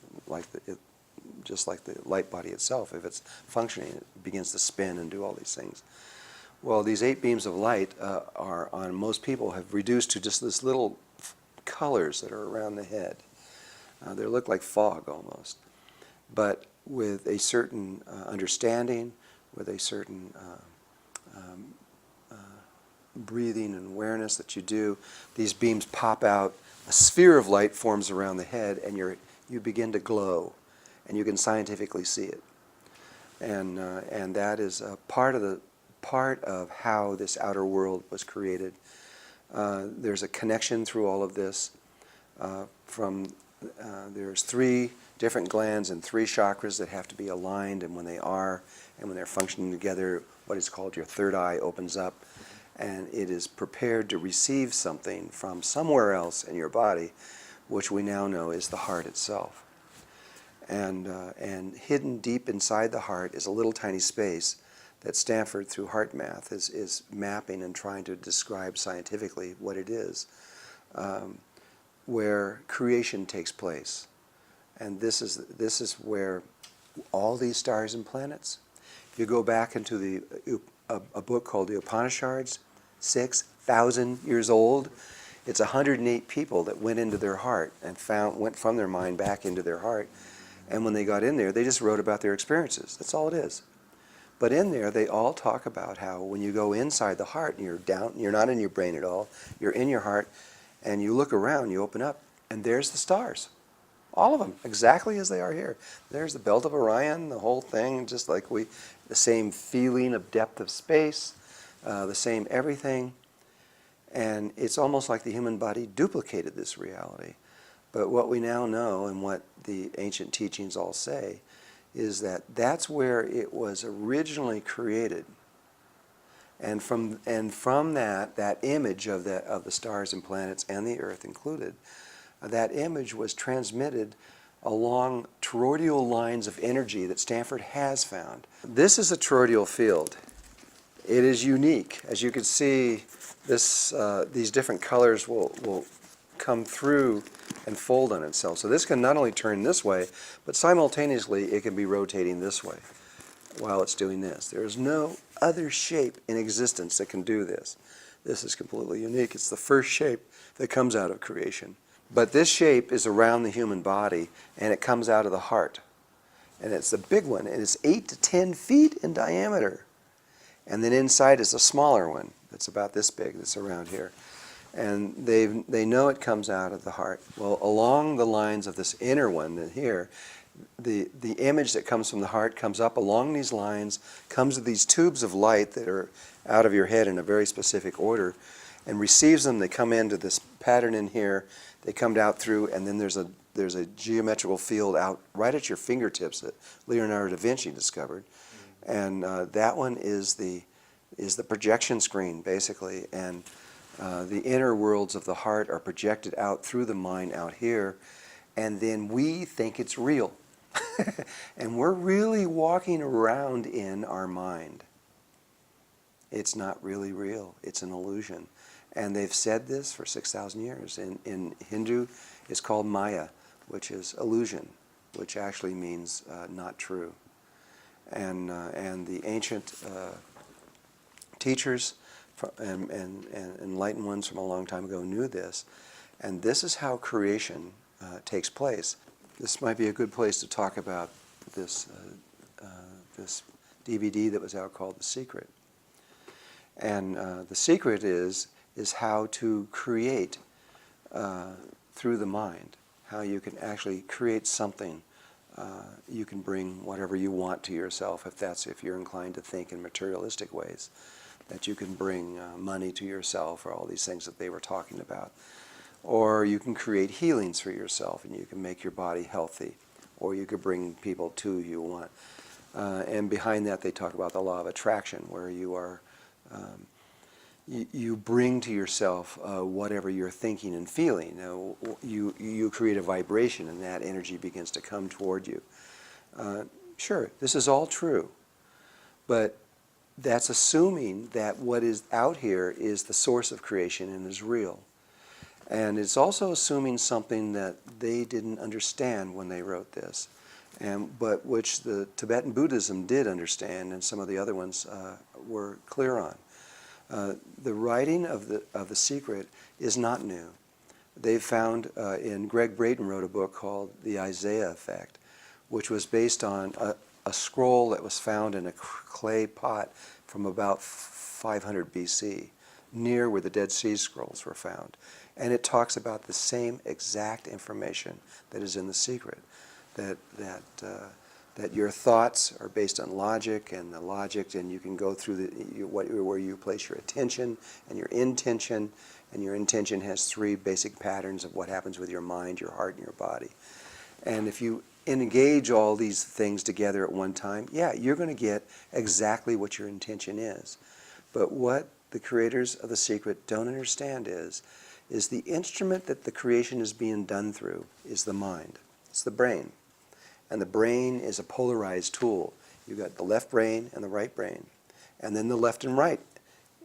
light body itself. If it's functioning, it begins to spin and do all these things. Well, these 8 beams of light are, on most people, have reduced to just this little colors that are around the head. They look like fog almost. But with a certain understanding, with a certain breathing and awareness that you do, these beams pop out, a sphere of light forms around the head, and you begin to glow, and you can scientifically see it. And that is part of how this outer world was created. There's a connection through all of this. There's 3 different glands and 3 chakras that have to be aligned, and when they are, and when they're functioning together, what is called your third eye opens up, and it is prepared to receive something from somewhere else in your body, which we now know is the heart itself. And hidden deep inside the heart is a little tiny space that Stanford, through heart math, is mapping and trying to describe scientifically what it is, where creation takes place. And this is where all these stars and planets, if you go back into a book called the Upanishads, 6,000 years old, it's 108 people that went into their heart and went from their mind back into their heart. And when they got in there, they just wrote about their experiences. That's all it is. But in there, they all talk about how when you go inside the heart and you're not in your brain at all, you're in your heart, and you look around, you open up, and there's the stars. All of them, exactly as they are here. There's the belt of Orion, the whole thing, just like the same feeling of depth of space, the same everything. And it's almost like the human body duplicated this reality. But what we now know, and what the ancient teachings all say, is that that's where it was originally created. And from that image of the stars and planets and the earth included, that image was transmitted along toroidal lines of energy that Stanford has found. This is a toroidal field. It is unique. As you can see, these different colors will come through and fold on itself. So this can not only turn this way, but simultaneously it can be rotating this way while it's doing this. There is no other shape in existence that can do this. This is completely unique. It's the first shape that comes out of creation. But this shape is around the human body, and it comes out of the heart. And it's a big one, and it's 8 to 10 feet in diameter. And then inside is a smaller one that's about this big, that's around here. And they know it comes out of the heart. Well, along the lines of this inner one here, the image that comes from the heart comes up along these lines, comes to these tubes of light that are out of your head in a very specific order, and receives them. They come into this pattern in here, they come out through, and then there's a geometrical field out right at your fingertips that Leonardo da Vinci discovered. And that one is the projection screen, basically. And the inner worlds of the heart are projected out through the mind out here, and then we think it's real. And we're really walking around in our mind. It's not really real. It's an illusion. And they've said this for 6,000 years. In Hindu, it's called Maya, which is illusion, which actually means not true. And the ancient teachers and enlightened ones from a long time ago knew this. And this is how creation takes place. This might be a good place to talk about this DVD that was out called The Secret. And The Secret is how to create through the mind, how you can actually create something. You can bring whatever you want to yourself, if you're inclined to think in materialistic ways, that you can bring money to yourself, or all these things that they were talking about. Or you can create healings for yourself, and you can make your body healthy. Or you could bring people to you want. And behind that, they talk about the law of attraction, where you are, you bring to yourself whatever you're thinking and feeling. You create a vibration, and that energy begins to come toward you. Sure, this is all true, but that's assuming that what is out here is the source of creation and is real. And it's also assuming something that they didn't understand when they wrote this, but which the Tibetan Buddhism did understand, and some of the other ones were clear on. The writing of the Secret is not new. They found, Greg Braden wrote a book called The Isaiah Effect, which was based on a scroll that was found in a clay pot from about 500 BC, near where the Dead Sea Scrolls were found. And it talks about the same exact information that is in The Secret, that your thoughts are based on logic, and you can go through where you place your attention and your intention, and your intention has 3 basic patterns of what happens with your mind, your heart, and your body. And if you engage all these things together at one time, yeah, you're going to get exactly what your intention is. But what the creators of The Secret don't understand is the instrument that the creation is being done through is the mind. It's the brain. And the brain is a polarized tool. You've got the left brain and the right brain. And then the left and right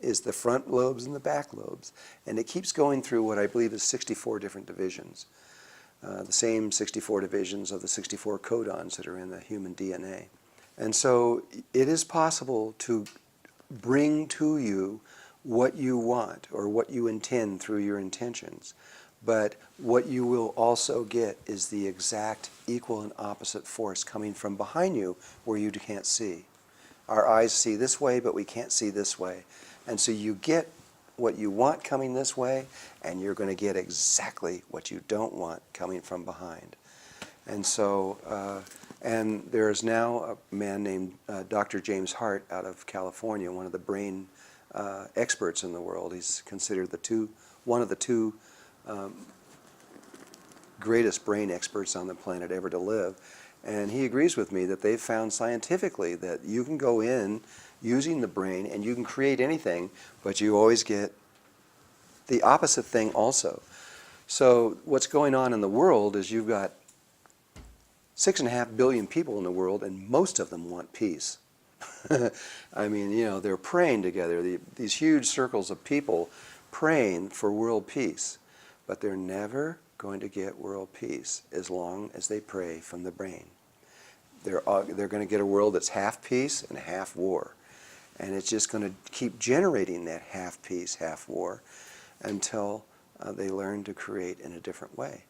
is the front lobes and the back lobes. And it keeps going through what I believe is 64 different divisions. The same 64 divisions of the 64 codons that are in the human DNA. And so it is possible to bring to you what you want or what you intend through your intentions. But what you will also get is the exact equal and opposite force coming from behind you where you can't see. Our eyes see this way, but we can't see this way. And so you get what you want coming this way, and you're going to get exactly what you don't want coming from behind. And so, and there is now a man named Dr. James Hart out of California, one of the brain experts in the world. He's considered one of the two greatest brain experts on the planet ever to live. And he agrees with me that they've found scientifically that you can go in using the brain and you can create anything, but you always get the opposite thing also. So what's going on in the world is you've got 6.5 billion people in the world, and most of them want peace. I mean, you know, they're praying together, these huge circles of people praying for world peace. But they're never going to get world peace as long as they pray from the brain. They're going to get a world that's half peace and half war. And it's just going to keep generating that half peace, half war until they learn to create in a different way.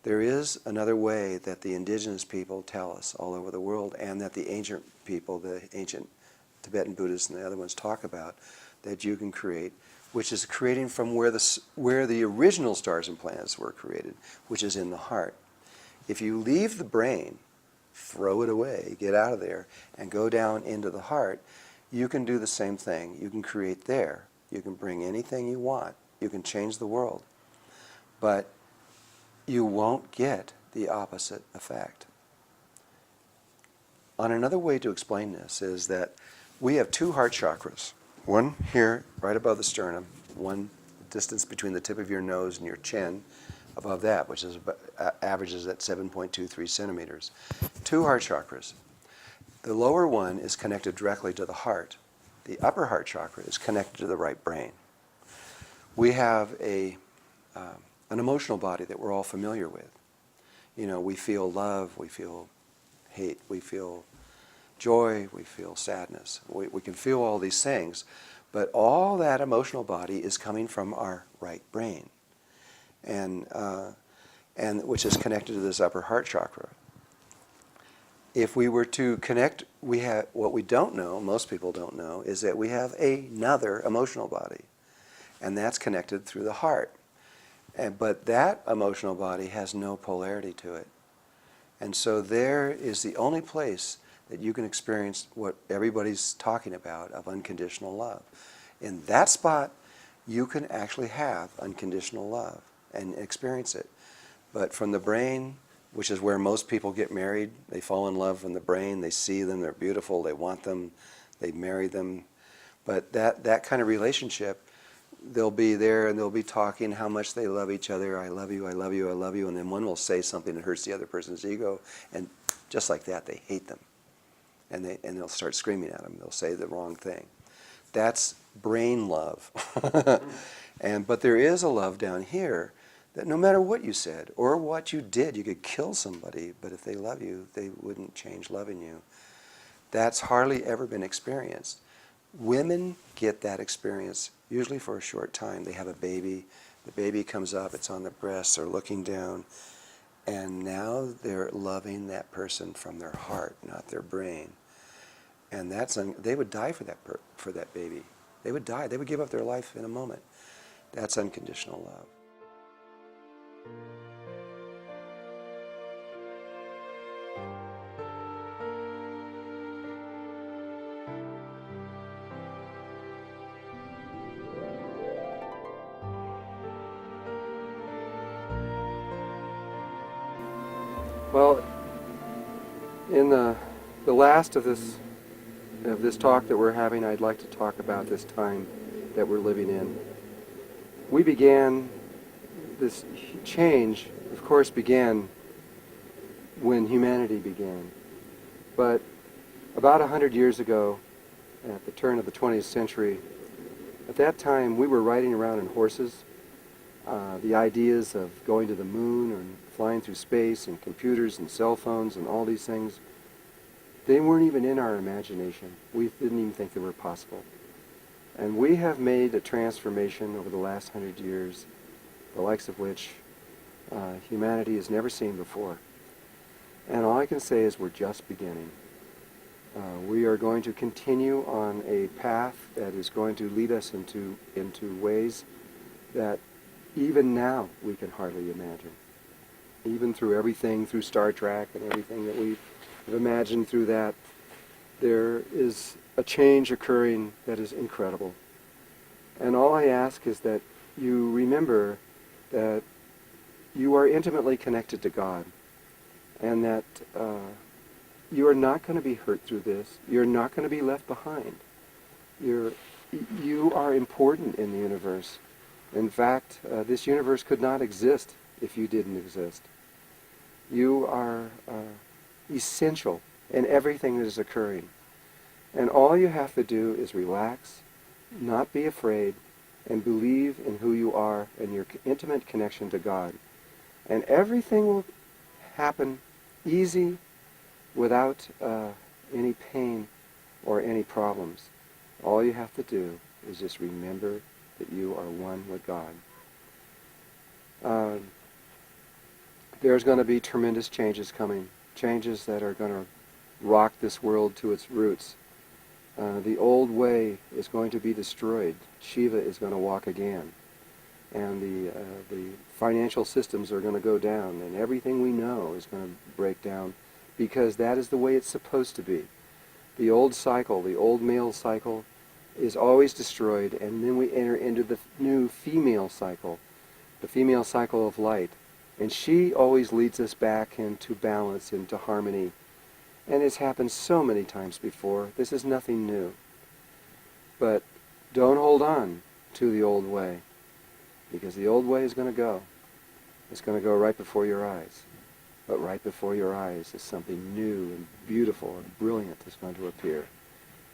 There is another way that the indigenous people tell us all over the world, and that the ancient people, the ancient Tibetan Buddhists and the other ones talk about, that you can create, which is creating from where the original stars and planets were created, which is in the heart. If you leave the brain, throw it away, get out of there, and go down into the heart, you can do the same thing. You can create there. You can bring anything you want. You can change the world. But you won't get the opposite effect. On another way to explain this is that we have two heart chakras. One here, right above the sternum, one distance between the tip of your nose and your chin, above that, which is averages at 7.23 centimeters. Two heart chakras. The lower one is connected directly to the heart. The upper heart chakra is connected to the right brain. We have an emotional body that we're all familiar with. You know, we feel love, we feel hate, we feel joy, we feel sadness. We can feel all these things, but all that emotional body is coming from our right brain, and which is connected to this upper heart chakra. If we were to connect, what we don't know, most people don't know, is that we have another emotional body, and that's connected through the heart. But that emotional body has no polarity to it. And so there is the only place that you can experience what everybody's talking about of unconditional love. In that spot, you can actually have unconditional love and experience it. But from the brain, which is where most people get married, they fall in love from the brain, they see them, they're beautiful, they want them, they marry them. But that kind of relationship, they'll be there and they'll be talking how much they love each other. I love you, I love you, I love you. And then one will say something that hurts the other person's ego. And just like that, they hate them. And they'll start screaming at them. They'll say the wrong thing. That's brain love. But there is a love down here that no matter what you said or what you did, you could kill somebody, but if they love you, they wouldn't change loving you. That's hardly ever been experienced. Women get that experience usually for a short time. They have a baby, the baby comes up, it's on their breasts, they're looking down, and now they're loving that person from their heart, not their brain. And they would die for that baby. They would die. They would give up their life in a moment. That's unconditional love. Well, in the last of this talk that we're having, I'd like to talk about this time that we're living in. We began, this change, of course, began when humanity began. But about 100 years ago, at the turn of the 20th century. At that time, we were riding around in horses. The ideas of going to the moon and flying through space and computers and cell phones and all these things, they weren't even in our imagination. We didn't even think they were possible. And we have made a transformation over the last 100 years, the likes of which humanity has never seen before. And all I can say is we're just beginning. We are going to continue on a path that is going to lead us into ways that even now we can hardly imagine. Even through everything, through Star Trek and everything that we've imagined through that, there is a change occurring that is incredible. And all I ask is that you remember that you are intimately connected to God, and that you are not going to be hurt through this. You're not going to be left behind. You are important in the universe. In fact, this universe could not exist if you didn't exist. You are essential in everything that is occurring. And all you have to do is relax, not be afraid, and believe in who you are and your intimate connection to God. And everything will happen easy, without any pain or any problems. All you have to do is just remember that you are one with God. There's going to be tremendous changes coming, changes that are going to rock this world to its roots. The old way is going to be destroyed. Shiva is going to walk again. And the financial systems are going to go down, and everything we know is going to break down, because that is the way it's supposed to be. The old cycle, the old male cycle, is always destroyed, and then we enter into the new female cycle, the female cycle of light. And she always leads us back into balance, into harmony. And it's happened so many times before. This is nothing new. But don't hold on to the old way, because the old way is going to go. It's going to go right before your eyes. But right before your eyes is something new and beautiful and brilliant that's going to appear.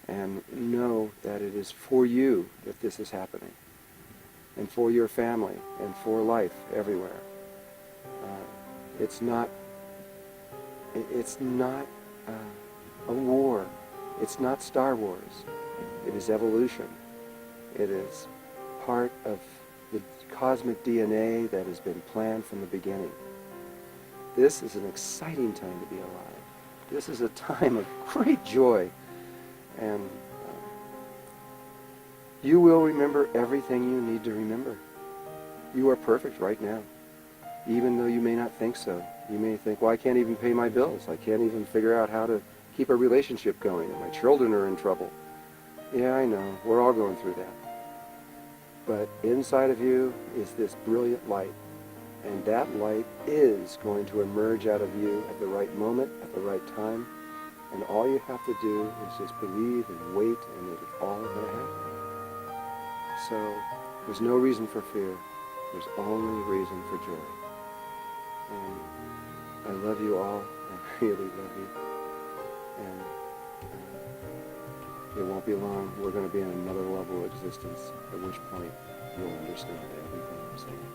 And know that it is for you that this is happening, and for your family, and for life everywhere. It's not a war. It's not Star Wars. It is evolution. It is part of the cosmic DNA that has been planned from the beginning. This is an exciting time to be alive. This is a time of great joy. And you will remember everything you need to remember. You are perfect right now, even though you may not think so. You may think, well, I can't even pay my bills. I can't even figure out how to keep a relationship going, and my children are in trouble. Yeah, I know. We're all going through that. But inside of you is this brilliant light. And that light is going to emerge out of you at the right moment, at the right time. And all you have to do is just believe and wait, and it's all going to happen. So there's no reason for fear. There's only reason for joy. And I love you all. I really love you. And it won't be long. We're going to be in another level of existence, at which point you'll understand everything I'm saying.